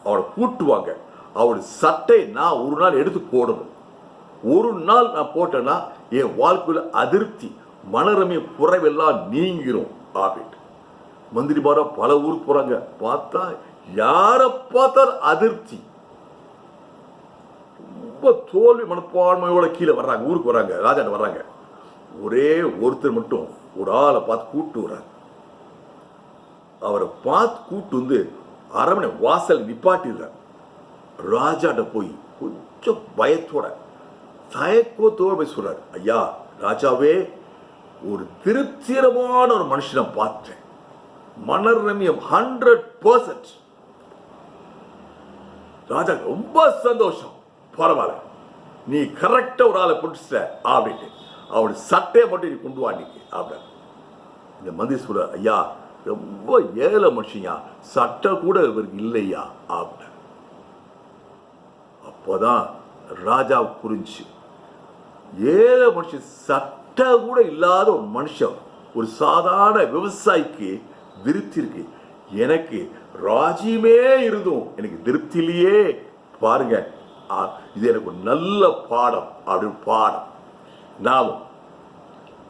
அவரை கூட்டுவாங்க. அவருடைய சட்டை நான் ஒரு நாள் எடுத்து போடணும். ஒரு நாள் நான் போட்டேன்னா என் வாழ்க்கையில அதிருப்தி, மனரம்யம் குறைவெல்லாம் நீங்கிரும் அப்படின்ட்டு. மந்திரிமாரா பல ஊருக்கு போறாங்க, பார்த்தா யாரை பார்த்தாலும் அதிருப்தி, ரொம்ப தோல்வி மனப்பான்மையோட கீழே வர்றாங்க, ஊருக்கு வர்றாங்க, ராஜாட்ட வர்றாங்க. ஒரே ஒருத்தர் மட்டும் ஒரு ஆளை பார்த்து கூட்டு வர்றாங்க. அவரை பார்த்து கூட்டு அரண்மனை வாசல் நிப்பாட்டிடுறாங்க. ராஜாட்ட போய் கொஞ்சம் பயத்தோட தயக்கத்தோடு போய் சொல்றாரு, ஐயா ராஜாவே, ஒரு திருப்திகரமான ஒரு மனுஷனை பார்த்தேன், மனரம்யம் 100%. ராஜா ரொம்ப சந்தோஷம், பரவாயில்ல, நீ கரெக்டா ஒரு ஆளை பிடிச்சிட்ட அப்படின்ட்டு. அவருடைய சட்டையை மட்டும் நீ கொண்டு வாண்டிக்கு அப்படின்னு. இந்த மந்திரி சொல்ற, ஐயா ரொம்ப ஏழை மனுஷன்யா, சட்டை கூட இவருக்கு இல்லையா அப்படின்னு. அப்போதான் ராஜா புரிஞ்சு, ஏழை மனுஷன், சட்டை கூட இல்லாத ஒரு மனுஷன், ஒரு சாதாரண விவசாயிக்கு விருத்தி இருக்கு, எனக்கு ராஜ்யமே இருந்தும் எனக்கு திருப்தியிலேயே பாருங்க, இது எனக்கு ஒரு நல்ல பாடம் அப்படின்னு பாடம் நாம்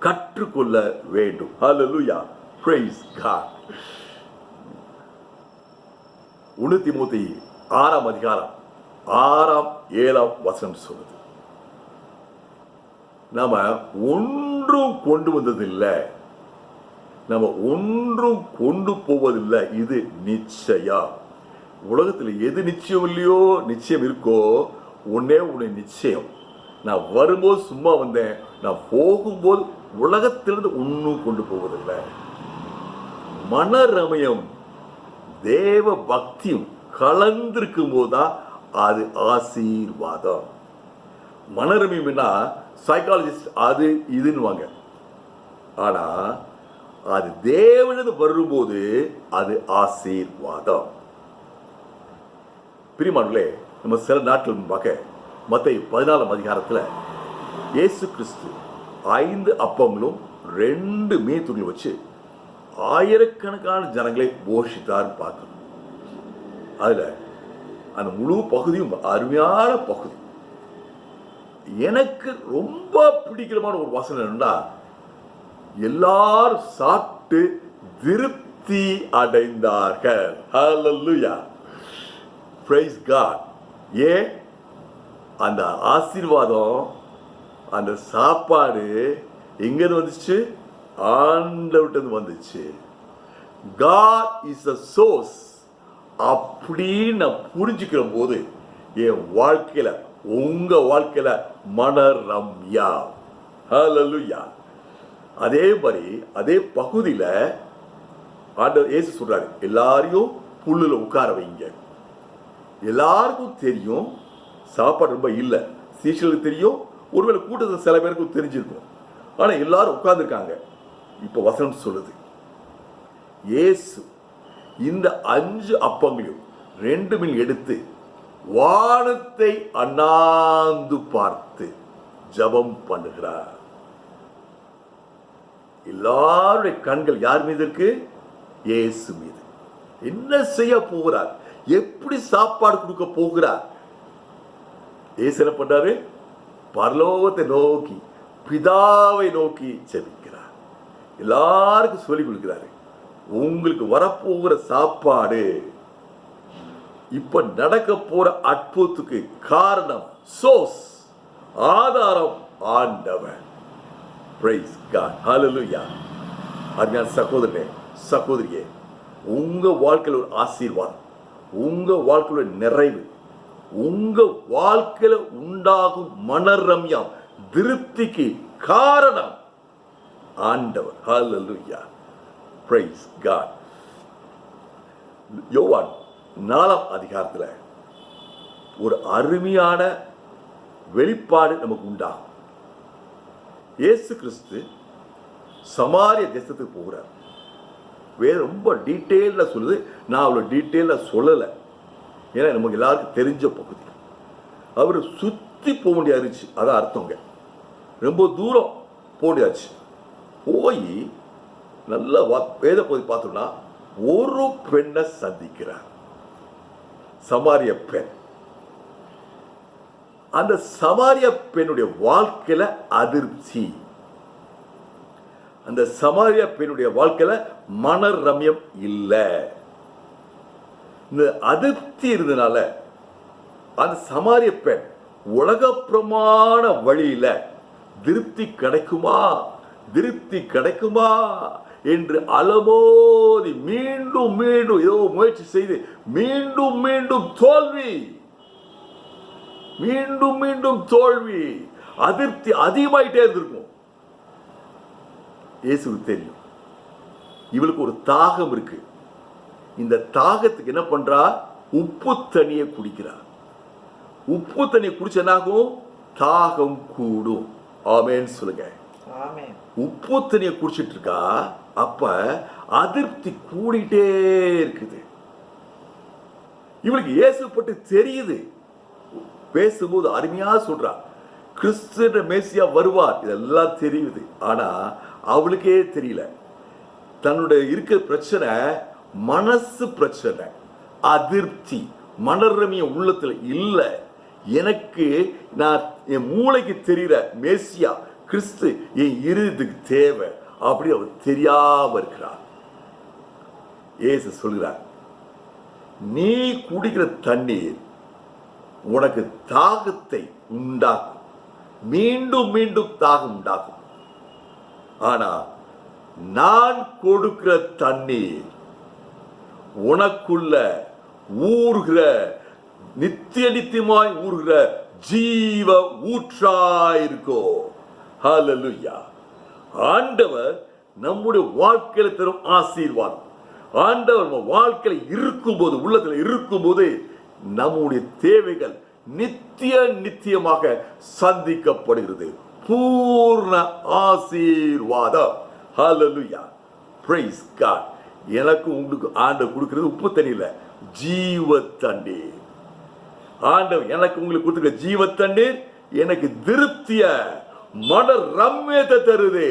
கற்றுக்கொள்ள வேண்டும். ஹல்லேலூயா, praise God. 1 தீமோத்தேயு 6ஆம் அதிகாரம் 6ஆம் 7ஆம் வசனம் சொல்லுது, நாம ஒன்றும் கொண்டு வந்ததில்லை, நம்ம ஒன்றும் கொண்டு போவதில்லை, இது நிச்சயம். உலகத்தில் எது நிச்சயம் இல்லையோ நிச்சயம் இருக்கோ, ஒன்னே ஒன்று நிச்சயம், நான் வரும்போது சும்மா வந்தேன், நான் போகும்போது உலகத்திலிருந்து ஒன்றும் கொண்டு போவதில்லை. மனரமயம் தேவ பக்தியும் கலந்திருக்கும் போதுதான் அது ஆசீர்வாதம். மனரமியம்னா சைக்காலஜிஸ்ட் அது இதுன்னு, ஆனா அது தேவனது வரும்போது அது ஆசீர்வாதம். பிரியமானவர்களே, நம்ம சில நாட்கள் முன்பாக மத்தேயு 14ஆம் அதிகாரத்தில் இயேசு கிறிஸ்து 5 அப்பங்களும் 2 மீன் துணியை வச்சு ஆயிரக்கணக்கான ஜனங்களை போஷித்தார் பார்க்கணும். அதுல அந்த முழு பகுதியும் அருமையான பகுதி. எனக்கு ரொம்ப பிடிக்கிறமான ஒரு வசனம் என்னன்னா, எல்லாரும் சாப்பிட்டு திருப்தி அடைந்தார்கள். ஹல்லேலூயா, praise God. ஏன் அந்த ஆசீர்வாதம், அந்த சாப்பாடு எங்கிருந்து வந்துச்சு? ஆண்டவர்கிட்ட வந்துச்சு. God is the source. அப்படின்னு நான் புரிஞ்சுக்கிற போது என் வாழ்க்கையில, உங்க வாழ்க்கையில மனரம்யா. ஹல்லேலூயா. அதே மாதிரி அதே பகுதியில் ஆண்டவர் இயேசு சொல்றாரு, எல்லாரையும் புல்லுல உட்கார வைங்க. எல்லாருக்கும் தெரியும் சாப்பாடு ரொம்ப இல்லை, சீஷர்களுக்கு தெரியும், ஒருவேளை கூட்டத்தில் சில பேருக்கு தெரிஞ்சிருக்கும், ஆனா எல்லாரும் உட்கார்ந்துருக்காங்க. இப்ப வசனம் சொல்லுது, இயேசு இந்த 5 அப்பங்களையும் 2 மீன் எடுத்து வானத்தை அண்ணாந்து பார்த்து ஜெபம் பண்ணுகிறார். எல்லாருடைய கண்கள் யார் மீது இருக்கு? இயேசு மீது. என்ன செய்ய போகிறார்? எப்படி சாப்பாடு கொடுக்க போகிறார்? இயேசு என்ன பண்றாரு? பரலோகத்தை நோக்கி, பிதாவை நோக்கி ஜெபிக்கிறார். எல்லாருக்கும் சொல்லிக் கொடுக்கிறாரு, உங்களுக்கு வரப்போகிற சாப்பாடு, இப்ப நடக்க போற அற்புதத்துக்கு காரணம், சோர்ஸ், ஆதாரம் ஆண்டவர். Praise God. Hallelujah. அருமையான சகோதரனே, சகோதரியே, உங்க வாழ்க்கையில் ஒரு ஆசீர்வாதம், உங்க வாழ்க்கையில் ஒரு நிறைவு, உங்க வாழ்க்கையில உண்டாகும் மனரம்யம், திருப்திக்கு காரணம் ஆண்டவர். Hallelujah. Praise God. யோவான் 4ஆம் அதிகாரத்தில் ஒரு அருமையான வெளிப்பாடு நமக்கு உண்டாகும். இயேசு கிறிஸ்து சமாரிய தேசத்துக்கு போகிறார். வேற ரொம்ப டீட்டெயிலாக சொல்லுது, நான் அவ்வளோ டீட்டெயிலாக சொல்லலை, ஏன்னா நமக்கு எல்லாருக்கும் தெரிஞ்ச பகுதி. அவர் சுற்றி போக முடியாதுச்சு, அதான் அர்த்தங்க. ரொம்ப தூரம் போக முடியாச்சு. போய் நல்ல வேத பகுதி பார்த்தோம்னா ஒரு பெண்ணை சந்திக்கிறார், சமாரிய பெண். அந்த சமாரிய பெண்ணுடைய வாழ்க்கையில அதிர்ச்சி, அந்த சமாரிய பெண்ணுடைய வாழ்க்கையில மனரம்யம் இல்லை. இந்த அதிர்ச்சி இருந்தனால அந்த சமாரிய பெண் உலகப்பிரமாண வழியில திருப்தி கிடைக்குமா, திருப்தி கிடைக்குமா என்று அலமோதி மீண்டும் மீண்டும் ஏதோ முயற்சி செய்து மீண்டும் மீண்டும் தோல்வி, மீண்டும் மீண்டும் தோல்வி, அதிருப்தி அதிகமாயிட்டே இருந்திருக்கும். இயேசுவுக்கு தெரியும் இவளுக்கு ஒரு தாகம் இருக்கு. இந்த தாகத்துக்கு என்ன பண்றா? உப்பு தண்ணியை குடிக்கிறா. உப்பு தண்ணியை குடிச்ச என்னாகும்? தாகம் கூடும். ஆமென் சொல்லுங்க. ஆமென். உப்பு தண்ணியை குடிச்சிட்டு இருக்கா, அப்ப அதிருப்தி கூடிட்டே இருக்குது. இவளுக்கு இயேசு பற்றி தெரியுது. பேசும்போது அருமையா சொல்றா, கிறிஸ்து மேசியா வருவார், இதெல்லாம் தெரியுது. ஆனா அவளுக்கே தெரியல. தன்னுடைய இருக்கிற பிரச்சனை மனசு பிரச்சனை, அதிருப்தி, மனரமிய உள்ளத்துல இல்லை. எனக்கு நான் என் மூளைக்கு தெரிகிற மேசியா கிறிஸ்து என் இருதயத்துக்கு தேவை அப்படி அவர் தெரியாம இருக்கிறார். இயேசு சொல்கிறார், நீ குடிக்கிற தண்ணீர் உனக்கு தாகத்தை உண்டாக்கும், மீண்டும் மீண்டும் தாகம் உண்டாக்கும். ஆனா நான் கொடுக்கிற தண்ணீர் உனக்குள்ள ஊறுகிற, நித்திய நித்தியமாய் ஊறுகிற ஜீவ ஊற்றாயிருக்கோ. ஹல்லேலூயா. ஆண்டவர் நம்முடைய வாழ்க்கையில தரும் ஆசீர்வாதம். ஆண்டவர் நம்ம வாழ்க்கையில இருக்கும்போது, உள்ளத்துல இருக்கும்போது நம்முடைய தேவைகள் நித்திய நித்தியமாக சந்திக்கப்படுகிறது. பூர்ண ஆசீர்வாதம். ஹல்லேலூயா. Praise God. எனக்கு உங்களுக்கு ஆண்டவர் கொடுக்கிறது உப்பு தண்ணி இல்ல, ஜீவ தண்ணீர். ஆண்டவர் எனக்கு உங்களுக்கு கொடுத்துருக்க ஜீவ தண்ணீர் எனக்கு திருப்திய, மன ரம்யத்தை தருது.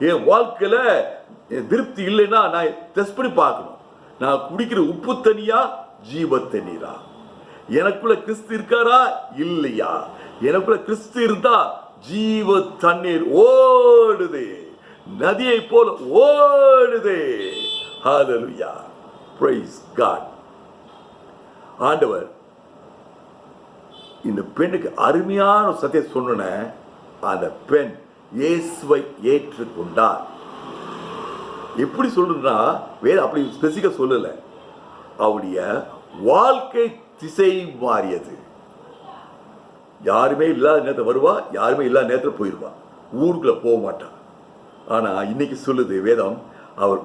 என் வாழ்க்கையில திருப்தி இல்லைன்னா நான் டெஸ்ட் பண்ணி பார்க்கணும். நான் குடிக்கிற உப்பு தண்ணியா ஜீவ தண்ணீரா? எனக்குள்ள கிறிஸ்து இருக்காரா இல்லையா? எனக்குள்ள கிறிஸ்து இருந்தா ஜீவ தண்ணீர் ஓடுது, நதியை போல ஓடுது. ஹல்லேலூயா. Praise God. ஆண்டவர் இந்த பெண்ணுக்கு அருமையான சத்தியத்தை சொன்ன அந்த பெண் இயேசுவை ஏற்றுக்கொண்டார். எப்படி சொல்றா வேற அப்படி ஸ்பெசிஃபிக்கா சொல்லல, அவருடைய வாழ்க்கை திசை மாறியது. யாருமே இல்லாத நேரத்தில் வருவா, யாருமே இல்லாத நேரத்தில் போயிடுவா, ஊருக்குள்ள போக மாட்டா. ஆனா இன்னைக்கு சொல்லுது வேதம், அவர்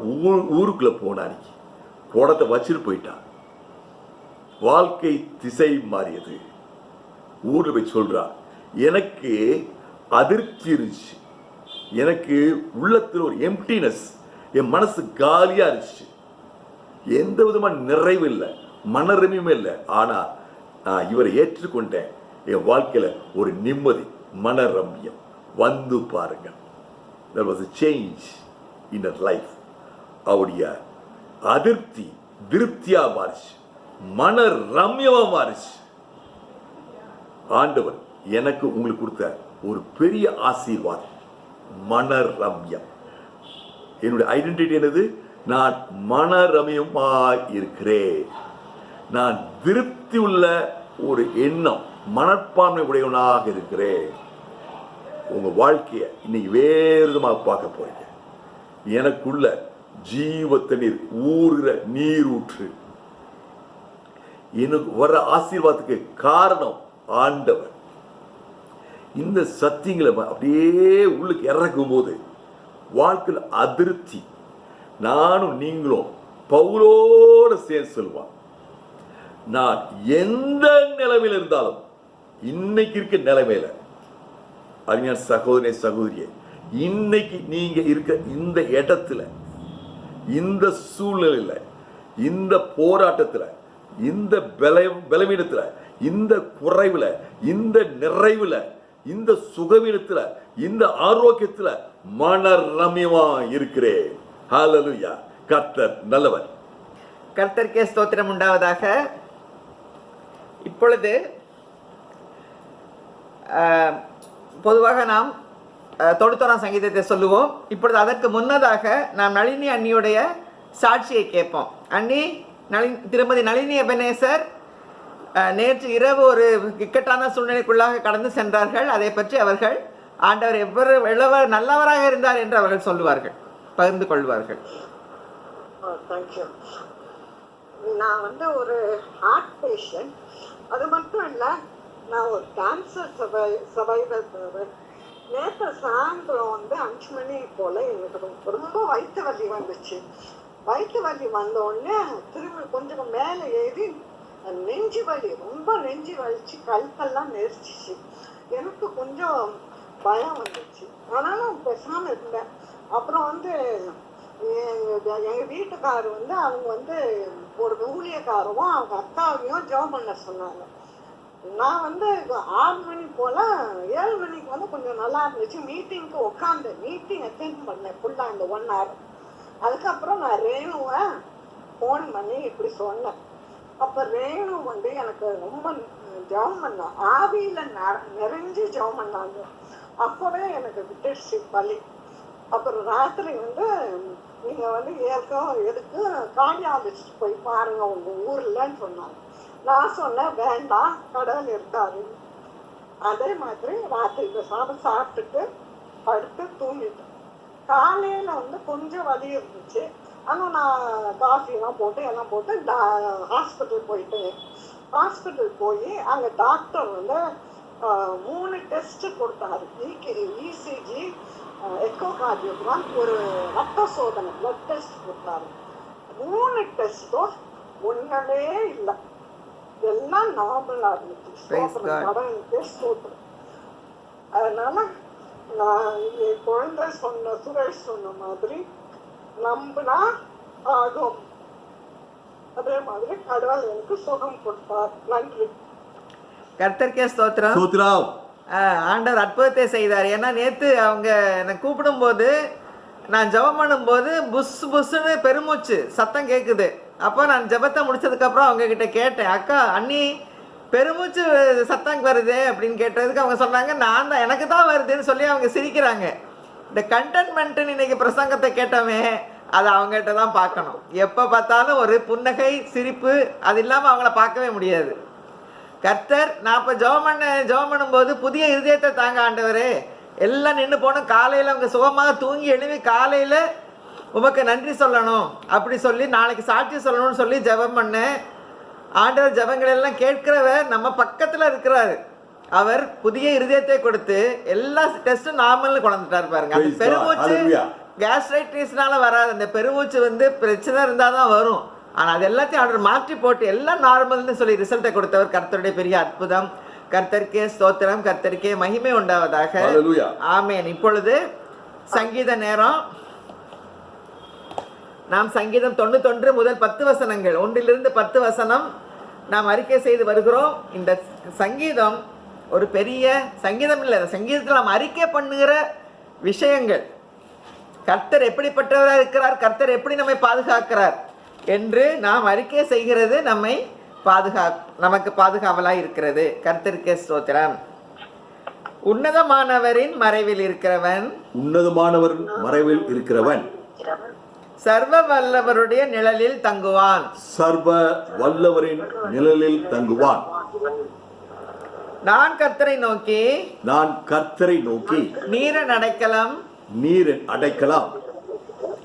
ஊருக்குள்ள போனானிக்கு குடத்தை வச்சுட்டு போயிட்டார். வாழ்க்கை திசை மாறியது. ஊர்ல போய் சொல்றா, எனக்கு அதிர்ச்சி இருந்துச்சு, எனக்கு உள்ளத்தில் ஒரு எம்டினஸ், என் மனசு காலியா இருந்துச்சு, எந்த விதமான நிறைவு இல்லை, மனரமியுமே இல்லை. ஆனா நான் இவரை ஏற்றுக்கொண்டேன், என் வாழ்க்கையில ஒரு நிம்மதி, மனரம்யம் வந்து பாருங்க. There was a change in her life. அவருடைய அதிருப்தி திருப்தியா மாறிச்சு, மன ரம்யமா மாறிச்சு. ஆண்டவர் எனக்கு உங்களுக்கு கொடுத்த ஒரு பெரிய ஆசீர்வாதம், மனரம்யம். என்னுடைய ஐடென்டிட்டி என்னது? நான் மனரம்யமாய் இருக்கிறேன். நான் திருப்தி உள்ள ஒரு எண்ணம், மனப்பான்மை உடையவனாக இருக்கிறேன். உங்க வாழ்க்கைய இன்னைக்கு வேறு விதமாக பார்க்க போறீங்க. எனக்குள்ள ஜீவ தண்ணீர் ஊறுகிற நீரூற்று. எனக்கு வர ஆசீர்வாதத்துக்கு காரணம் ஆண்டவர். இந்த சத்தியங்களை அப்படியே உள்ளுக்கு இறக்கும் போது வாழ்க்கையில் அதிருப்தி. நானும் நீங்களும் பவுலோட சேர்ந்து சொல்லுவான், நான் எந்த நிலைமையில் இருந்தாலும், இன்னைக்கு இருக்க நிலைமையில அறிஞர் சகோதரே சகோதரியே, இன்னைக்கு நீங்க இருக்க இந்த இடத்துல, இந்த சூழ்நிலையில, இந்த போராட்டத்துல, இந்த பலவீனத்துல, இந்த குறைவுல, இந்த நிறைவுல, இந்த சுகவீனத்துல, இந்த ஆரோக்கியத்துல மனரம்யமா இருக்கிறேன். ஹல்லேலூயா. கர்த்தர் நல்லவர். கர்த்தருக்கே ஸ்தோத்திரம் உண்டாவதாக. இப்பொழுது பொதுவாக நாம் தொடுத்தோராம் சங்கீதத்தை சொல்லுவோம். இப்பொழுது அதற்கு முன்னதாக நாம் நளினி அண்ணியுடைய சாட்சியை கேட்போம். அண்ணி, திருமதி நளினி எபனேசர் நேற்று இரவு ஒரு இக்கட்டான சூழ்நிலைக்குள்ளாக கடந்து சென்றார்கள். அதை பற்றி அவர்கள் ஆண்டவர் எவ்வளவு நல்லவராக இருந்தார் என்று அவர்கள் சொல்லுவார்கள், பகிர்ந்து கொள்வார்கள். தேங்க்யூ. நான் ஒரு ஹார்ட் பேஷண்ட். அது மட்டும் இல்லை, நான் ஒரு கேன்சர் சர்வைவர். நேற்று சாயந்தரம் 5 மணி போல் எனக்கு ரொம்ப வயிற்று வலி வந்துச்சு. வயிற்று வலி வந்த உடனே திரும்ப கொஞ்சம் மேலே ஏறி நெஞ்சு வலி, ரொம்ப நெஞ்சு வலிச்சு, கழுத்தெல்லாம் நெரிச்சிச்சு. எனக்கு கொஞ்சம் பயம் வந்துச்சு. ஆனாலும் பேசாமல் இருந்தேன். அப்புறம் எங்கள் வீட்டுக்காரர் அவங்க ஒரு ஊழியக்காரவும் அவங்க அக்காவையும் ஜெபம் பண்ண சொன்னாங்க. நான் 6 மணி போல் 7 மணிக்கு கொஞ்சம் நல்லா இருந்துச்சு. மீட்டிங்க்கு உட்காந்து மீட்டிங் அட்டென்ட் பண்ணேன் ஃபுல்லாக இந்த 1 hour. அதுக்கப்புறம் நான் ரேணுவை ஃபோன் பண்ணி இப்படி சொன்னேன். அப்போ ரேணு வந்து எனக்கு ரொம்ப ஜெபம் பண்ணான், ஆவியில் நிறைஞ்சு ஜெபம் பண்ணாங்க. அப்போவே எனக்கு விட்டுடுச்சு பலி. அப்புறம் ராத்திரி வந்து நீங்கள் வந்து எதுக்கு கார்டியாலஜிஸ்ட் போய் பாருங்க உங்கள் ஊர்லன்னு சொன்னாங்க. நான் சொன்னேன் வேண்டாம், கடவுள் இருக்காரு. அதே மாதிரி ராத்திரி சாப்பிட்டுட்டு படுத்து தூங்கிட்டேன். காலையில் வந்து கொஞ்சம் வலி இருந்துச்சு. ஆனால் நான் காஃபிலாம் போட்டு எல்லாம் போட்டு ஹாஸ்பிட்டல் போயிட்டேன். ஹாஸ்பிட்டல் போய் அங்கே டாக்டர் வந்து 3 டெஸ்ட்டு கொடுத்தாரு. இசிஜி, எக்கோகார்டியோகிராம், ஒரு ரத்த சோதனை பிளட் டெஸ்ட் கொடுத்தாரு. 3 டெஸ்ட்டும் ஒன்றுமே இல்லை, எல்லாம் நார்மலாக இருந்துச்சு. கடவுளுக்கு ஸ்தோத்திரம். அதனால நான் என் குழந்தை சுரேஷ் சொன்ன மாதிரி நம்பினா ஆகும். அதே மாதிரி கடவுள் எனக்கு சுகம் கொடுத்தார். நன்றி. கர்த்தருக்கே ஸ்தோத்திரம். ஸ்தோத்திரம். ஆண்டவர் அற்புதத்தை செய்தார். ஏன்னா நேற்று அவங்க என்னை கூப்பிடும்போது நான் ஜெபம் பண்ணும்போது புஸ் புஸ்ஸுன்னு பெருமூச்சு சத்தம் கேட்குது. அப்போ நான் ஜெபத்தை முடிச்சதுக்கப்புறம் அவங்கக்கிட்ட கேட்டேன், அக்கா அண்ணி பெருமூச்சு சத்தம் வருது அப்படின்னு கேட்டதுக்கு அவங்க சொன்னாங்க, நான் தான் எனக்கு தான் வருதுன்னு சொல்லி அவங்க சிரிக்கிறாங்க. இந்த கண்டென்ட்மெண்ட்டுன்னு இன்னைக்கு பிரசங்கத்தை கேட்டோமே, அதை அவங்ககிட்ட தான் பார்க்கணும். எப்போ பார்த்தாலும் ஒரு புன்னகை சிரிப்பு, அது இல்லாமல் அவங்கள பார்க்கவே முடியாது. கர்த்தர் நான் இப்போ ஜெபம் பண்ணும்போது புதிய இருதயத்தை தாங்க ஆண்டவரே, எல்லாம் நின்று போனோம். காலையில் அவங்க சுகமாக தூங்கி எழுவி காலையில் உமக்கு நன்றி சொல்லணும் அப்படி சொல்லி நாளைக்கு சாட்சி சொல்லணும்னு சொல்லி ஜெபம் பண்ணேன். ஆண்டவர் ஜெபங்கள் எல்லாம் கேட்கிறவர் நம்ம பக்கத்தில் இருக்கிறாரு. அவர் புதிய இருதயத்தை கொடுத்து எல்லா டெஸ்ட்டும் நார்மல்னு கொண்டுட்டார் பாருங்க. அந்த பெருமூச்சு கேஸ்ட்ரைட்டிஸ்னால வராது. அந்த பெருமூச்சு வந்து பிரச்சனை இருந்தால் தான் வரும். ஆனால் அது எல்லாத்தையும் ஆர்டர் மாற்றி போட்டு எல்லாம் நார்மல்னு சொல்லி ரிசல்ட்டை கொடுத்தவர் கர்த்தருடைய பெரிய அற்புதம். கர்த்தருக்கே ஸ்தோத்திரம், கர்த்தருக்கே மகிமை உண்டாவதாக. ஆமென். இப்பொழுது சங்கீத நேரம். நாம் சங்கீதம் 91 முதல் 10 வசனங்கள், 1 to 10 வசனம் நாம் அறிக்கை செய்து வருகிறோம். இந்த சங்கீதம் ஒரு பெரிய சங்கீதம் இல்லை, சங்கீதத்தில் நாம் அறிக்கை பண்ணுகிற விஷயங்கள், கர்த்தர் எப்படிப்பட்டவராக இருக்கிறார், கர்த்தர் எப்படி நம்மை பாதுகாக்கிறார் என்று நாம் அறிக்கை செய்கிறது நம்மை நமக்கு பாதுகாவலாக இருக்கிறது. கர்த்தருக்கே ஸ்தோத்திரம். உன்னதமானவரின் மறைவில் இருக்கிறவன், உன்னதமானவர் மறைவில் இருக்கிறவன் சர்வ வல்லவருடைய நிழலில் தங்குவான். சர்வ வல்லவரின் நிழலில் தங்குவான். நான் கர்த்தரை நோக்கி, நான் கர்த்தரை நோக்கி நீரன் அடைக்கலம், நீரின் அடைக்கலம்,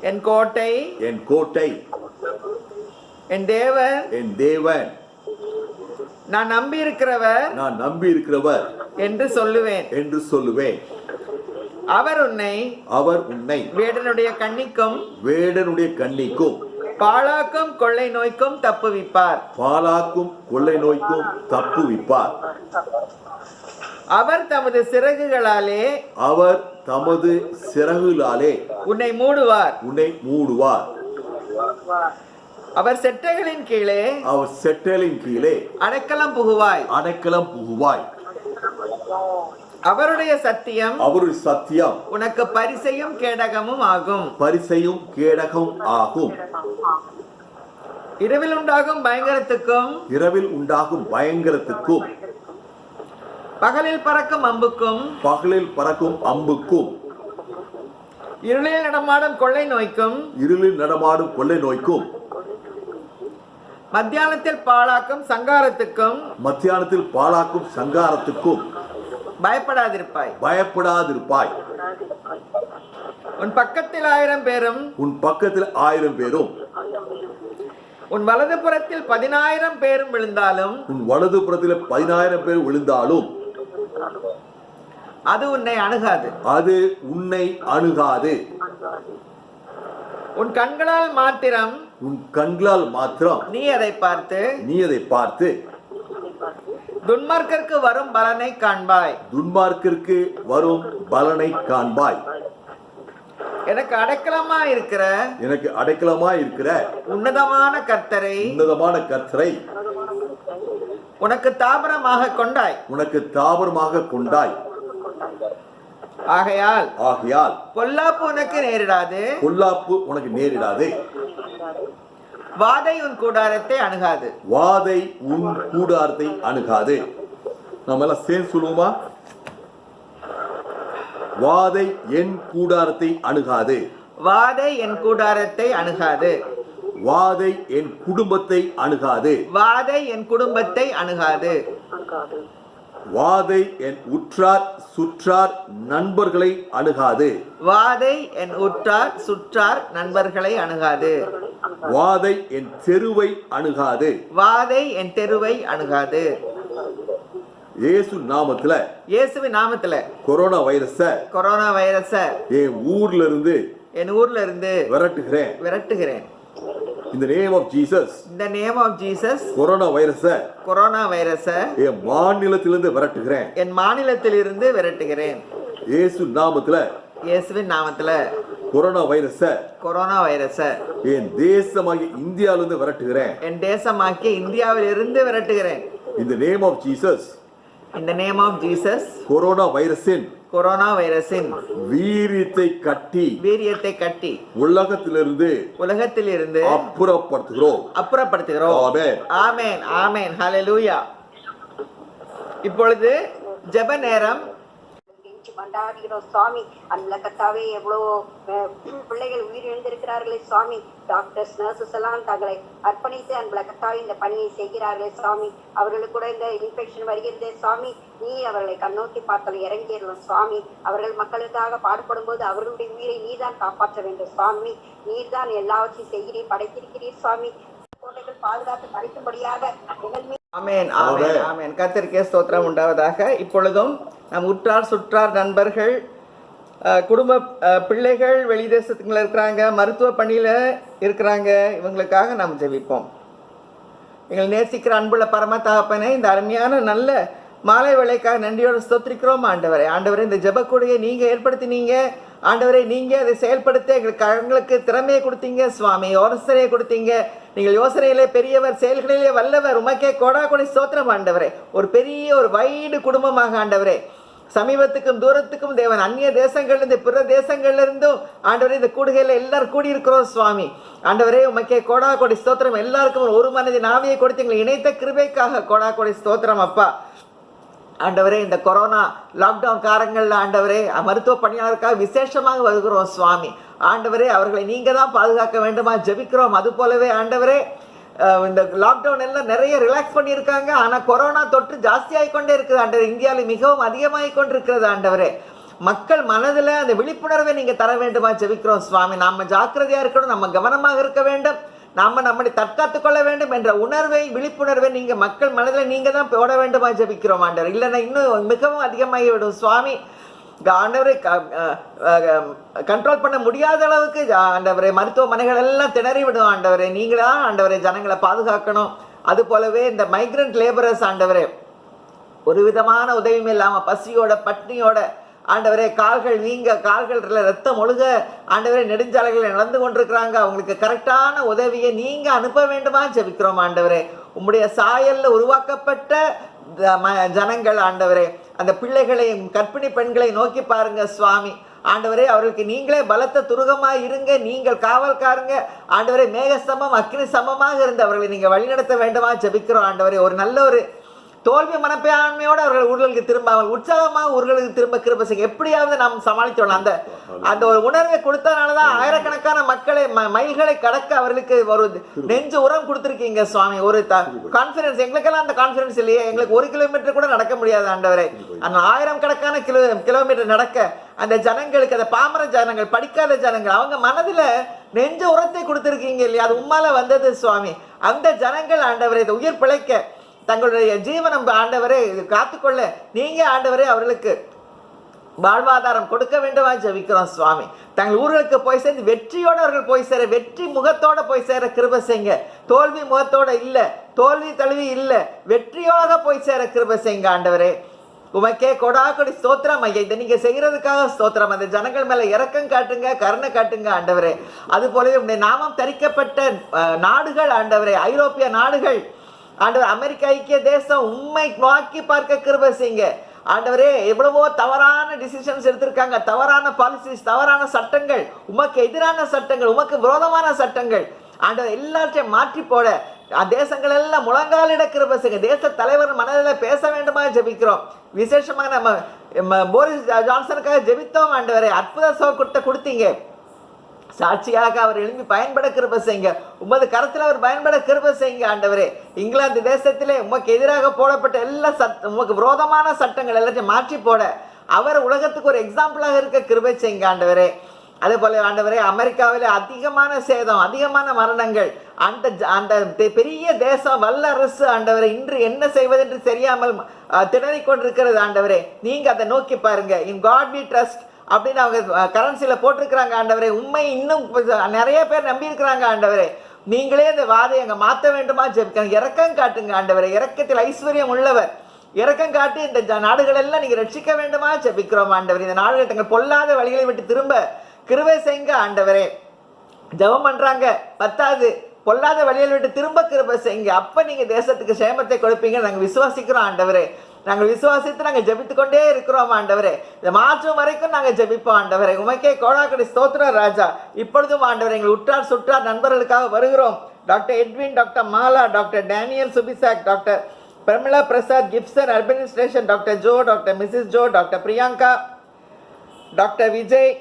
என் கோட்டை, என் கோட்டை, என் தேவன், என் தேவன், நான் நம்பி இருக்கிறவர், நான் நம்பி இருக்கிறவர் என்று சொல்லுவேன் என்று சொல்லுவேன். அவர் உன்னை வேடனுடைய கண்ணிக்கும் பாழாக்கும் கொள்ளை நோய்க்கும் தப்புவிப்பார். பாலாக்கும் கொள்ளை நோய்க்கும் தப்புவிப்பார். அவர் தமது சிறகுகளாலே உன்னை மூடுவார். அவர் செட்டைகளின் கீழே அடைக்கலம் புகுவாய். அவருடைய சத்தியம் உனக்கு பரிசையும் கேடகமும் ஆகும். இரவில் உண்டாகும் பயங்கரத்துக்கும் பகலில் பறக்கும் அம்புக்கும் இருளில் நடமாடும் கொள்ளை நோய்க்கும் மத்தியானத்தில் பாழாக்கும் சங்காரத்துக்கும் பயப்படாதிருப்பாய். உன் பக்கத்தில் 1000 பேரும் உன் வலதுபுறத்தில் 10,000 பேரும் விழுந்தாலும் அது உன்னை அணுகாது. உன் கண்களால் மாத்திரம் நீ அதை பார்த்து துன்மார்க்கருக்கு வரும் பலனை காண்பாய். எனக்கு அடைக்கலமாய் இருக்கிற உன்னதமான கர்த்தரை உனக்கு தாபரமாக கொண்டாய். ஆகையால் பொல்லாப்பு உனக்கு நேரிடாது. வாதை உன் கூடாரத்தை அணுகாது. வாதை உன் கூடாரத்தை அணுகாது. நம்ம எல்லாம் சேர்ந்து சொல்லுவோமா? வாதை என் கூடாரத்தை அணுகாது. வாதை என் கூடாரத்தை அணுகாது. வாதை என் குடும்பத்தை அணுகாது. வாதை என் குடும்பத்தை அணுகாது. வாதை என் உற்றார் சுற்றார் நண்பர்களை அணுகாது. வாதை என் உற்றார் சுற்றார் நண்பர்களை அணுகாது. வாதை என் தெருவை அணுகாது. வாதை என் தெருவை அணுகாது. இயேசுவின் நாமத்துல கொரோனா வைரஸ என் ஊர்ல இருந்து விரட்டுகிறேன். In the name of Jesus. In the name of Jesus. Corona வைரஸ என் மாநிலத்திலிருந்து விரட்டுகிறேன். என் மாநிலத்திலிருந்து விரட்டுகிறேன். இயேசுவின் நாமத்துல கொரோனா வைரஸ என் தேசமாகிய இந்தியாவிலிருந்து விரட்டுகிறேன். என் தேசமாகிய இந்தியாவிலிருந்து விரட்டுகிறேன். In the name of Jesus. In the name of Jesus. Corona வைரஸின் வீரியத்தை கட்டி உலகத்திலிருந்து அப்புறப்படுத்துகிறோம். ஆமென் ஆமென் ஹல்லேலூயா. இப்பொழுது ஜெப நேரம். மண்டாடுகிறோம் சுவாமி. அந்த கத்தாவே எவ்வளவு பிள்ளைகள் உயிரிழந்திருக்கிறார்களே சுவாமி. டாக்டர்ஸ் நர்சஸ் எல்லாம் தங்களை அர்ப்பணித்து அந்த கத்தாவே இந்த பணியை செய்கிறார்களே சுவாமி. அவர்களுக்கு கூட இந்த இன்ஃபெக்ஷன் வருகிறதே சுவாமி. நீ அவர்களை கண்ணோக்கி பார்த்தால் இறங்கிடலாம் சுவாமி. அவர்கள் மக்களுக்காக பாடுபடும் போது அவர்களுடைய உயிரை நீதான் காப்பாற்ற வேண்டும் சுவாமி. நீர்தான் எல்லாவற்றையும் செய்கிறீர், படைத்திருக்கிறீர் சுவாமி. கோட்டைகள் பாதுகாத்து படைக்கும்படியாக ஆமென் ஆமென் ஆமென். கர்த்தருக்கே ஸ்தோத்திரம் உண்டாவதாக. இப்பொழுதும் நம் உற்றார் சுற்றார் நண்பர்கள், குடும்ப பிள்ளைகள் வெளி தேசத்துக்குள்ள இருக்கிறாங்க, மருத்துவ பணியில் இருக்கிறாங்க, இவங்களுக்காக நாம் ஜெபிப்போம். எங்களை நேசிக்கிற அன்புள்ள பரம தகப்பனே, இந்த அருமையான நல்ல மாலை வேளைக்காக நன்றியோடு ஸ்தோத்திரிக்கிறோம் ஆண்டவரே. ஆண்டவரே, இந்த ஜெபக்கூடையை நீங்கள் ஏற்படுத்தினீங்க ஆண்டவரே. நீங்கள் அதை செயல்படுத்த எங்களுக்கு திறமையை கொடுத்தீங்க சுவாமி, யோசனையை கொடுத்தீங்க. நீங்கள் யோசனையிலே பெரியவர், செயல்களிலே வல்லவர். உமக்கே கொடை ஸ்தோத்திரம் ஆண்டவரே. ஒரு பெரிய ஒரு வைடு குடும்பமாக ஆண்டவரே, சமீபத்துக்கும் தூரத்துக்கும் தேவன் அந்நிய தேசங்கள்லேருந்து பிற தேசங்கள்லேருந்தும் ஆண்டவரே இந்த கூடுகையில் எல்லாரும் கூடியிருக்கிறோம் சுவாமி. ஆண்டவரே, உமக்கே கொடை ஸ்தோத்திரம். எல்லாருக்கும் ஒரு மனதின் ஆவியை கொடுத்து எங்களை இணைத்த கிருபைக்காக கொடை ஸ்தோத்திரம் அப்பா. ஆண்டவரே, இந்த கொரோனா லாக்டவுன் காலங்களில் ஆண்டவரே மருத்துவ பணியாளருக்காக விசேஷமாக வருகிறோம் சுவாமி. ஆண்டவரே, அவர்களை நீங்கள் தான் பாதுகாக்க வேண்டுமா ஜெபிக்கிறோம். அது போலவே ஆண்டவரே, இந்த லாக்டவுன் எல்லாம் நிறைய ரிலாக்ஸ் பண்ணியிருக்காங்க. ஆனால் கொரோனா தொற்று ஜாஸ்தியாகிக் கொண்டே இருக்குது ஆண்டவர். இந்தியாவில் மிகவும் அதிகமாகி கொண்டிருக்கிறது ஆண்டவரே. மக்கள் மனதில் அந்த விழிப்புணர்வை நீங்கள் தர வேண்டுமா ஜெபிக்கிறோம் சுவாமி. நம்ம ஜாக்கிரதையாக இருக்கணும், நம்ம கவனமாக இருக்க வேண்டும், நம்மை தற்காத்து கொள்ள வேண்டும் என்ற உணர்வை, விழிப்புணர்வை நீங்கள் மக்கள் மனதில் நீங்கள் தான் போட வேண்டுமா ஜெபிக்கிறோம் ஆண்டவர். இல்லைன்னா இன்னும் மிகவும் அதிகமாகிவிடும் சுவாமி. ஆண்டவரை கண்ட்ரோல் பண்ண முடியாத அளவுக்கு ஆண்டவரை மருத்துவமனைகள் எல்லாம் திணறி விடும் ஆண்டவரை. நீங்களா ஆண்டவரை ஜனங்களை பாதுகாக்கணும். அது போலவே இந்த மைக்ரண்ட் லேபரர்ஸ் ஆண்டவரே, ஒரு விதமான உதவியும் இல்லாமல் பசியோட பட்னியோட ஆண்டவரே, கால்கள் வீங்க, கால்களில் ரத்தம் ஒழுக ஆண்டவரே நெடுஞ்சாலைகளில் நடந்து கொண்டிருக்கிறாங்க. அவங்களுக்கு கரெக்டான உதவியை நீங்கள் அனுப்ப வேண்டுமா ஜெபிக்கிறோம் ஆண்டவரே. உம்முடைய சாயலில் உருவாக்கப்பட்ட ஜனங்கள் ஆண்டவரே, அந்த பிள்ளைகளையும் கர்ப்பிணி பெண்களை நோக்கி பாருங்க சுவாமி. ஆண்டவரே, அவர்களுக்கு நீங்களே பலத்த துருகமாக இருங்க, நீங்கள் காவல்காருங்க ஆண்டவரே. மேகஸ்தம்பம் அக்னி சமமாக இருந்து அவர்களை நீங்கள் வழிநடத்த வேண்டுமா ஜெபிக்கிறோம் ஆண்டவரே. ஒரு நல்ல ஒரு தோல்வி மனப்பான்மையோடு அவர்கள் ஊர்களுக்கு திரும்ப, அவர்கள் உற்சாகமாக ஊர்களுக்கு திரும்ப கிருபை செய்ய எப்படியாவது நாம் சமாளித்தோம். அந்த ஒரு உணர்வை கொடுத்தனாலதான் ஆயிரக்கணக்கான மக்களை மைல்களை கடக்க அவர்களுக்கு ஒரு நெஞ்சு உரம் கொடுத்துருக்கீங்க சுவாமி. ஒரு கான்ஃபரன்ஸ், எங்களுக்கெல்லாம் அந்த கான்ஃபரன்ஸ் இல்லையே, எங்களுக்கு 1 கிலோமீட்டர் கூட நடக்க முடியாது ஆண்டவரே. அந்த 1000 கணக்கான கிலோமீட்டர் நடக்க அந்த ஜனங்களுக்கு, அந்த பாமர ஜனங்கள், படிக்காத ஜனங்கள், அவங்க மனதில் நெஞ்சு உரத்தை கொடுத்துருக்கீங்க இல்லையா, அது உம்மால வந்தது சுவாமி. அந்த ஜனங்கள் ஆண்டவரை இந்த உயிர் பிழைக்க தங்களுடைய ஜீவனம் ஆண்டவரே காத்துக்கொள்ள நீங்கள் ஆண்டவரே அவர்களுக்கு வாழ்வாதாரம் கொடுக்க வேண்டுமா ஜெபிக்கிறோம் சுவாமி. தங்கள் ஊர்களுக்கு போய் சேர்ந்து வெற்றியோடு அவர்கள் போய் சேர, வெற்றி முகத்தோடு போய் சேர கிருபை செய்யுங்க. தோல்வி முகத்தோடு இல்லை, தோல்வி தழுவி இல்லை, வெற்றியோட போய் சேர கிருபை செய்யுங்க ஆண்டவரே. உமக்கே கொடி ஸ்தோத்திரம் ஐயா. இதை நீங்கள் செய்கிறதுக்காக ஸ்தோத்திரம். அந்த ஜனங்கள் மேலே இரக்கம் காட்டுங்க, கருணை காட்டுங்க ஆண்டவரே. அது போலவே உங்களுடைய நாமம் தரிக்கப்பட்ட நாடுகள் ஆண்டவரே, ஐரோப்பிய நாடுகள் ஆண்டவர், அமெரிக்க ஐக்கிய தேசம் உண்மை நோக்கி பார்க்க கிருபை செய்யுங்க ஆண்டவரே. எவ்வளவோ தவறான டிசிஷன்ஸ் எடுத்திருக்காங்க, தவறான பாலிசிஸ், தவறான சட்டங்கள், உமக்கு எதிரான சட்டங்கள், உமக்கு விரோதமான சட்டங்கள் ஆண்டவர் எல்லாத்தையும் மாற்றி போட தேசங்கள் எல்லாம் முழங்காலிட கிருபை செய்யுங்க. தேச தலைவர் மனதில் பேச வேண்டுமா ஜெபிக்கிறோம். விசேஷமாக நம்ம போரிஸ் ஜான்சனுக்காக ஜெபித்தோம் ஆண்டவரே. அற்புத சுகத்தை கொடுத்தீங்க. சாட்சியாக அவர் எழுப்பி பயன்பட கிருபை செய்யுங்க. உமது கரத்தில் அவர் பயன்பட கிருபை செய்யுங்க ஆண்டவரே. இங்கிலாந்து தேசத்திலே உமக்கு எதிராக போடப்பட்ட எல்லா உமக்கு விரோதமான சட்டங்கள் எல்லாத்தையும் மாற்றி போட அவர் உலகத்துக்கு ஒரு எக்ஸாம்பிளாக இருக்க கிருபை செய்யுங்க ஆண்டவரே. அதே போல ஆண்டவரே, அமெரிக்காவில் அதிகமான சேதம், அதிகமான மரணங்கள், அந்த பெரிய தேசம் வல்ல அரசு ஆண்டவரே இன்று என்ன செய்வதென்று தெரியாமல் திணறிக் கொண்டிருக்கிறது ஆண்டவரே. நீங்க அதை நோக்கி பாருங்க. இன் காட் வி ட்ரஸ்ட் அப்படின்னு அவங்க கரன்சியில் போட்டிருக்கிறாங்க ஆண்டவரே. உண்மை இன்னும் நிறைய பேர் நம்பி இருக்கிறாங்க ஆண்டவரே. நீங்களே இந்த வாதை அங்கே மாற்ற வேண்டுமா ஜெபிக்க இறக்கம் காட்டுங்க ஆண்டவரே. இறக்கத்தில் ஐஸ்வர்யம் உள்ளவர். இறக்கம் காட்டி இந்த நாடுகள் எல்லாம் நீங்க ரட்சிக்க வேண்டுமா ஜெபிக்கிறோம் ஆண்டவரே. இந்த நாடுகள் தங்கள் பொல்லாத வழிகளை விட்டு திரும்ப கிருபை செய்யுங்க ஆண்டவரே. ஜெபம் பண்றாங்க, பத்தாது பொல்லாத வழியில் விட்டு திரும்ப கிருபை செய்யுங்க. அப்ப நீங்க தேசத்துக்கு சேமத்தை கொடுப்பீங்க. நாங்கள் விசுவாசிக்கிறோம் ஆண்டவரே. நாங்கள் விசுவாசித்து நாங்கள் ஜெபித்து கொண்டே இருக்கிறோம் ஆண்டவரே. இந்த மாற்றம் வரைக்கும் நாங்கள் ஜெபிப்போம் ஆண்டவரே. உமக்கே கோடாக்கடி ஸ்தோத்திரம் ராஜா. இப்பொழுதும் ஆண்டவரே எங்கள் உற்றார் சுற்றார் நண்பர்களுக்காக வருகிறோம். Doctor Edwin, doctor Mala, doctor Daniel Subisak, doctor Pramila Prasad Gibson administration, doctor Jo, doctor Mrs Jo, doctor Priyanka, doctor Vijay,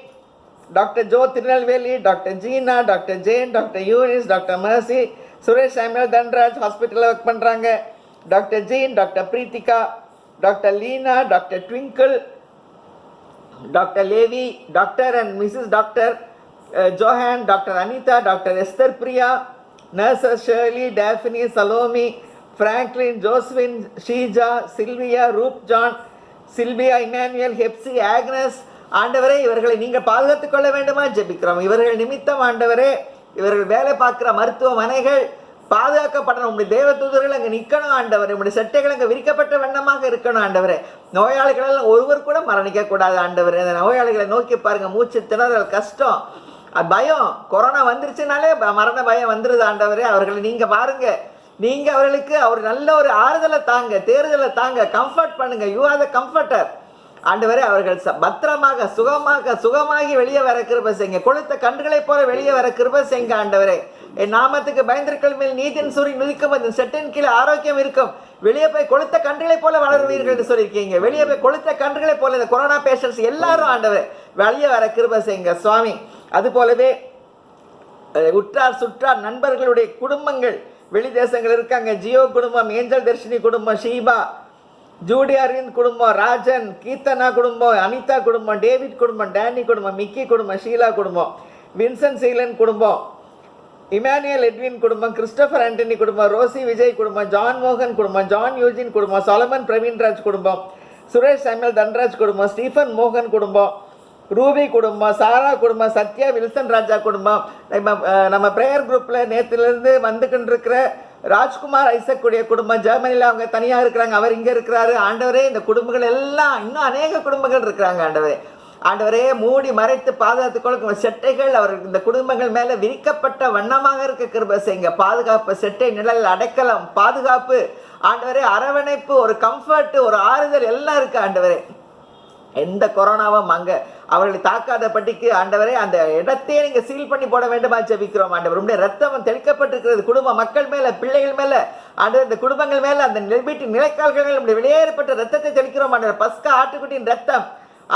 doctor Jo Tirunelveli, doctor Jeena, doctor Jain, doctor Eunice, doctor Mercy, Suresh Samuel Dhanraj ஹாஸ்பிட்டலில் ஒர்க் பண்ணுறாங்க, doctor Jean, doctor Preethika, doctor Leena, doctor Twinkle, doctor Levi, doctor and Mrs doctor Johan, doctor Anitha, doctor Esther Priya, nurses Shirley, Daphne, Salome, Franklin, Joswin, Sheeja, Sylvia, Roop John, Sylvia, Emmanuel, Hepsi, Agnes. ஆண்டவரே, இவர்களை நீங்கள் பாதுகாத்துக் கொள்ள வேண்டுமா ஜெபிக்கிறோம். இவர்கள் நிமித்தம் ஆண்டவரே, இவர்கள் வேலை பார்க்குற மருத்துவமனைகள் பாதுகாக்கப்படணும். உங்களுடைய தேவ தூதர்கள் அங்கே நிற்கணும் ஆண்டவரே. உங்களுடைய சட்டைகள் அங்கே விரிக்கப்பட்ட வண்ணமாக இருக்கணும் ஆண்டவரே. நோயாளிகளெல்லாம் ஒருவர் கூட மரணிக்கக்கூடாது ஆண்டவரே. அந்த நோயாளிகளை நோக்கி பாருங்க. மூச்சு திணறல், கஷ்டம், பயம், கொரோனா வந்துருச்சுனாலே மரண பயம் வந்துருது ஆண்டவரே. அவர்களை நீங்க பாருங்க. நீங்க அவர்களுக்கு அவர் நல்ல ஒரு ஆறுதலை தாங்க, தேறுதலை தாங்க, கம்ஃபர்ட் பண்ணுங்க. யூ ஆர் த கம்ஃபர்டர் ஆண்டவரே. அவர்கள் பத்திரமாக சுகமாகி வெளியே வர கிருபை செய்யுங்க. கொளுத்த கன்றுகளைப் போல வெளியே வர கிருபை செய்யுங்க ஆண்டவரே. என் நாமத்துக்கு பயந்திருக்கள் மேல் நீதியின் சூரியன் உதிக்கும், அந்த செட்டின் கீழே ஆரோக்கியம் இருக்கும். வெளியே போய் கொளுத்த கன்றுகளைப் போல வளருவீர்கள் என்று சொல்லியிருக்கீங்க. வெளியே போய் கொளுத்த கன்றுகளைப் போல இந்த கொரோனா பேஷண்ட்ஸ் எல்லாரும் ஆண்டவரே வெளியே வர கிருபை செய்யுங்க சுவாமி. அது போலவே உற்றார் சுற்றார் நண்பர்களுடைய குடும்பங்கள் வெளி தேசங்கள் இருக்காங்க. ஜியோ குடும்பம், ஏஞ்சல் தர்ஷினி குடும்பம், ஷீபா, ஜூடி அரவிந்த் குடும்பம், ராஜன், கீர்த்தனா குடும்பம், அனிதா குடும்பம், டேவிட் குடும்பம், டேனி குடும்பம், மிக்கி குடும்பம், ஷீலா குடும்பம், வின்சென்ட் சீலன் குடும்பம், இமானுவேல் எட்வின் குடும்பம், கிறிஸ்டோபர் ஆண்டனி குடும்பம், ரோசி விஜய் குடும்பம், ஜான் மோகன் குடும்பம், ஜான் யூஜின் குடும்பம், சொலமன் பிரவீன்ராஜ் குடும்பம், சுரேஷ் சாமுவேல் தன்ராஜ் குடும்பம், ஸ்டீஃபன் மோகன் குடும்பம், ரூபி குடும்பம், சாரா குடும்பம், சத்யா வில்சன் ராஜா குடும்பம், நம்ம ப்ரேயர் குரூப்பில் நேற்றுலேருந்து வந்துக்கிட்டு இருக்கிற ராஜ்குமார் ஐசக்குடைய குடும்பம், ஜெர்மனியில் அவங்க தனியாக இருக்கிறாங்க, அவர் இங்கே இருக்கிறாரு. ஆண்டவரே, இந்த குடும்பங்கள் எல்லாம் இன்னும் அநேக குடும்பங்கள் இருக்கிறாங்க ஆண்டவரே. ஆண்டவரே, மூடி மறைத்து பாதுகாத்துக் கொள்ளும் செட்டைகள் அவர்கள் இந்த குடும்பங்கள் மேலே விரிக்கப்பட்ட வண்ணமாக இருக்க கிருபை செய்யுங்க. பாதுகாப்பு, செட்டை நிழல், அடைக்கலம், பாதுகாப்பு ஆண்டவரே, அரவணைப்பு, ஒரு கம்ஃபர்ட், ஒரு ஆறுதல் எல்லாம் இருக்கு ஆண்டவரே. எந்த கொரோனாவும் அங்கே அவர்களை தாக்காத பட்டிக்கு ஆண்டவரே அந்த இடத்தையே நீங்கள் சீல் பண்ணி போட வேண்டுமா ஜெபிக்கிறோம் ஆண்டவர். உடைய ரத்தம் தெளிக்கப்பட்டிருக்கிறது குடும்ப மக்கள் மேலே, பிள்ளைகள் மேலே ஆண்டவர், இந்த குடும்பங்கள் மேலே, அந்த வீட்டின் நிலைக்கால்கள் மேலே நம்முடைய வெளியேறப்பட்ட ரத்தத்தை தெளிக்கிறோம் ஆண்டவர். பஸ்கா ஆட்டுக்குட்டியின் ரத்தம்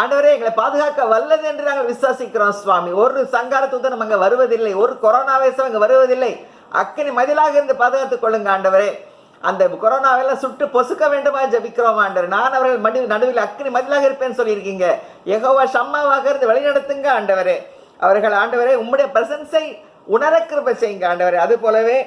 ஆண்டவரே எங்களை பாதுகாக்க வல்லது என்று நாங்கள் விசுவாசிக்கிறோம் சுவாமி. ஒரு சங்கார தூதனம் அங்கே வருவதில்லை, ஒரு கொரோனா வைரஸ் அங்கே வருவதில்லை. அக்கினி மதிலாக இருந்து பாதுகாத்துக் கொள்ளுங்க ஆண்டவரே. அந்த கொரோனாவெல்லாம் சுட்டு பொசுக்க வேண்டுமா ஜெபிக்கிறோம் ஆண்டவர். நான் அவர்கள் நடுவில் அக்கினி மதிலாக இருப்பேன்னு சொல்லியிருக்கீங்க. யெகோவா ஷம்மாவாக இருந்து வழிநடத்துங்க ஆண்டவரே. அவர்கள் ஆண்டவரே உம்முடைய பிரசன்ஸை உணர கிருபை செய்யுங்க ஆண்டவரே. அது போலவே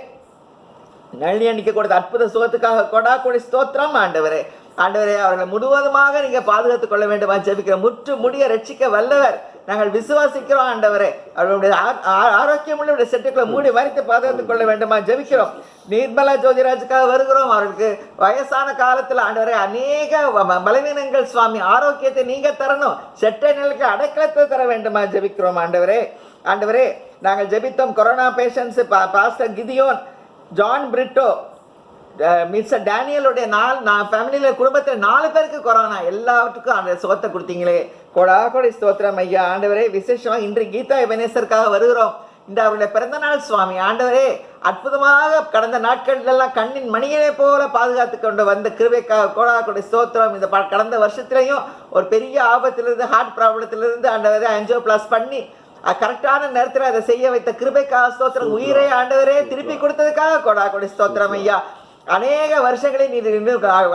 நளினி அன்னைக்கு கொடுத்த அற்புத சுகத்துக்காக கொடா கொடி ஸ்தோத்திரம் ஆண்டவரே. ஆண்டவரே, அவர்களை முழுவதுமாக நீங்கள் பாதுகாத்துக் கொள்ள வேண்டுமா ஜெபிக்கிறோம். முற்று முடிய ரட்சிக்க வல்லவர் நாங்கள் விசுவாசிக்கிறோம் ஆண்டவரே. அவர்களுடைய ஆரோக்கியமுள்ள செட்டுக்களை மூடி மறைத்து பாதுகாத்துக் கொள்ள வேண்டுமா ஜெபிக்கிறோம். நிர்மலா ஜோதிராஜுக்காக வருகிறோம். அவர்களுக்கு வயசான காலத்தில் ஆண்டவரே அநேக பலவீனங்கள் சுவாமி, ஆரோக்கியத்தை நீங்க தரணும். செட்டை நிலைக்கு அடைக்கலத்தை தர வேண்டுமா ஜெபிக்கிறோம் ஆண்டவரே. ஆண்டவரே, நாங்கள் ஜெபித்தோம் corona patients, pastor Gideon, John Britto, mister டேனியலுடைய ஃபேமிலியில் குடும்பத்தில் 4 பேருக்கு கொரோனா. எல்லாத்துக்கும் அந்த சுகத்தை கொடுத்தீங்களே, கொடா கொடி ஸ்தோத்திரம் ஐயா. ஆண்டவரே, விசேஷமாக இன்று கீதா எபனேசருக்காக வருகிறோம். இந்த அவருடைய பிறந்த நாள் சுவாமி. ஆண்டவரே, அற்புதமாக கடந்த நாட்களிலெல்லாம் கண்ணின் மணியை போல பாதுகாத்து கொண்டு வந்த கிருபைக்காக கோடாகோடி ஸ்தோத்திரம். இந்த கடந்த வருஷத்துலையும் ஒரு பெரிய ஆபத்திலிருந்து, ஹார்ட் ப்ராப்ளத்திலிருந்து ஆண்டவரே ஆஞ்சியோபிளாஸ்டி பண்ணி கரெக்டான நேரத்தில் அதை செய்ய வைத்த கிருபைக்காக ஸ்தோத்திரம். உயிரை ஆண்டவரே திருப்பி கொடுத்ததுக்காக கோடாகோடி ஸ்தோத்திரம் ஐயா. அநேக வருஷங்களை நீர்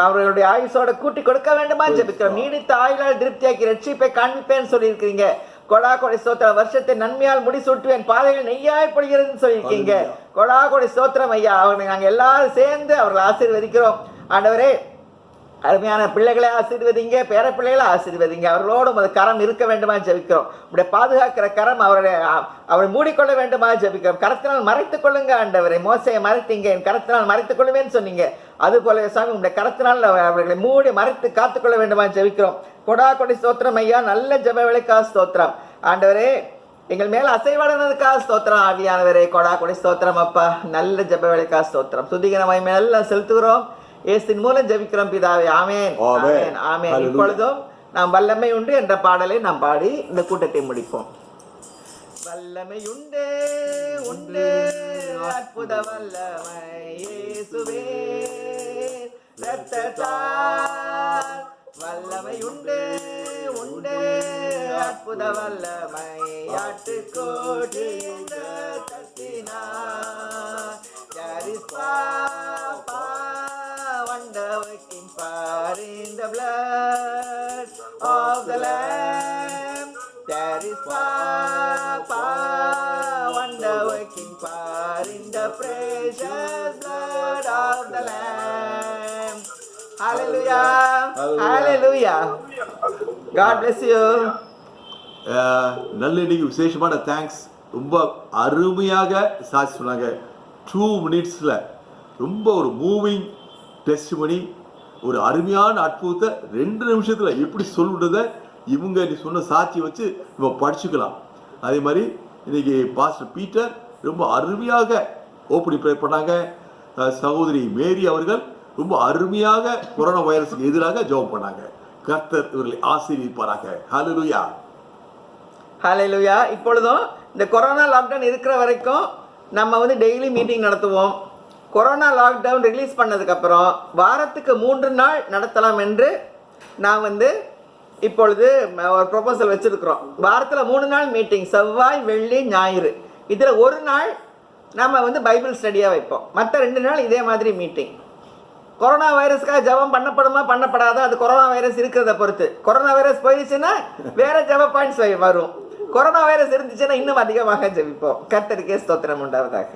அவர்களுடைய ஆயுசோட கூட்டி கொடுக்க வேண்டுமா ஜெபிக்கிறோம். நீடித்த ஆயுளால் திருப்தியாக்கி ரட்சிப்பை காண்பிப்பேன்னு சொல்லியிருக்கிறீங்க. கொடாகோடி ஸ்தோத்திரம். வருஷத்தை நன்மையால் முடிசூட்டுவேன், பாதைகள் நெய்யாய் பொழிகிறதுன்னு சொல்லியிருக்கீங்க. கொடாகோடி ஸ்தோத்திரம் ஐயா. அவர்களை நாங்கள் எல்லாரும் சேர்ந்து அவர்களை ஆசீர்வதிக்கிறோம். ஆண்டவரே, அருமையான பிள்ளைகளை ஆசீர்வதிங்க, பேர பிள்ளைகளை ஆசீர்வதிங்க. அவர்களோடு உமது கரம் இருக்க வேண்டுமா ஜெபிக்கிறோம். உடைய பாதுகாக்கிற கரம் அவரை மூடிக்கொள்ள வேண்டுமா ஜெபிக்கிறோம். கரத்தினால் மறைத்துக் கொள்ளுங்க ஆண்டவரை. மோசையை மறைத்தீங்க, என் கரத்தினால் மறைத்துக் கொள்ளுவேன்னு சொன்னீங்க. அதுபோல சாமி உடைய கரத்தினால் அவர்களை மூடி மறைத்து காத்துக்கொள்ள வேண்டுமா ஜெபிக்கிறோம். கொடாகோடி ஸ்தோத்திரம் ஐயா. நல்ல ஜெப வேலைக்காக ஸ்தோத்திரம் ஆண்டவரே. எங்கள் மேல அசைவாடுனதுக்காக ஸ்தோத்திரம் ஆவியானவரே. கொடாகோடி ஸ்தோத்திரம் அப்பா. நல்ல ஜெப வேலைக்காக ஸ்தோத்திரம். துதிக்கிற மகிமை எல்லாம் செலுத்துகிறோம். இயேசுவின் மூலம் ஜெபிக்கிறோம் பிதாவே. ஆமென், ஆமென், ஆமென். இப்பொழுதும் நாம் வல்லமை உண்டு என்ற பாடலை நாம் பாடி இந்த கூட்டத்தை முடிப்போம். வல்லமை உண்டு உண்டு அற்புத வல்லமை இயேசுவே இரத்தத்தால். வல்லமை உண்டு உண்டு அற்புத வல்லமை ஆட்டுக்கோடி தத்தினார். There is power, wonder working power in the blood of the Lamb. There is power, wonder working power in the precious blood of the Lamb. Hallelujah, hallelujah. God bless you. நல்ல இன்னைக்கு விசேஷமான தேங்க்ஸ். ரொம்ப அருமையாக சாட்சி சொன்னாங்க. 2 minutesல ரொம்ப ஒரு moving testimony, ஒரு அருமையான அற்புதத்தை 2 நிமிஷத்துல எப்படி சொல்லுறத இவங்க நீ சொன்ன சாட்சி வச்சு நம்ம படிச்சுக்கலாம். அதே மாதிரி இன்னைக்கு பாஸ்டர் பீட்டர் ரொம்ப அருமையாக ஓப்பனிங் ப்ரே பண்ணாங்க. சகோதரி மேரி அவர்கள் ரொம்ப அருமையாக கொரோனா வைரஸுக்கு எதிராக ஜெபம் பண்ணாங்க. கர்த்தர் இவர்களை ஆசீர்வதிப்பாராக. ஹல்லேலூயா, ஹல்லேலூயா. இப்பொழுதும் இந்த கொரோனா லாக்டவுன் இருக்கிற வரைக்கும் நம்ம டெய்லி மீட்டிங் நடத்துவோம். கொரோனா லாக்டவுன் ரிலீஸ் பண்ணதுக்கப்புறம் வாரத்துக்கு 3 நாள் நடத்தலாம் என்று நான் இப்பொழுது ஒரு ப்ரொபோசல் வச்சுருக்கிறோம். வாரத்தில் 3 நாள் மீட்டிங், செவ்வாய், வெள்ளி, ஞாயிறு. இதில் ஒரு நாள் நம்ம பைபிள் ஸ்டடியாக வைப்போம். மற்ற 2 நாள் இதே மாதிரி மீட்டிங். கொரோனா வைரஸ்க்காக ஜெபம் பண்ணப்படுமா பண்ணப்படாதா, அது கொரோனா வைரஸ் இருக்கிறத பொறுத்து. கொரோனா வைரஸ் போயிடுச்சுன்னா வேறு ஜெப பாயிண்ட்ஸ் வரும். கொரோனா வைரஸ் இருந்துச்சுன்னா இன்னும் அதிகமாக ஜெபிப்போம். கர்த்தருக்கே ஸ்தோத்திரம் உண்டாவதாக.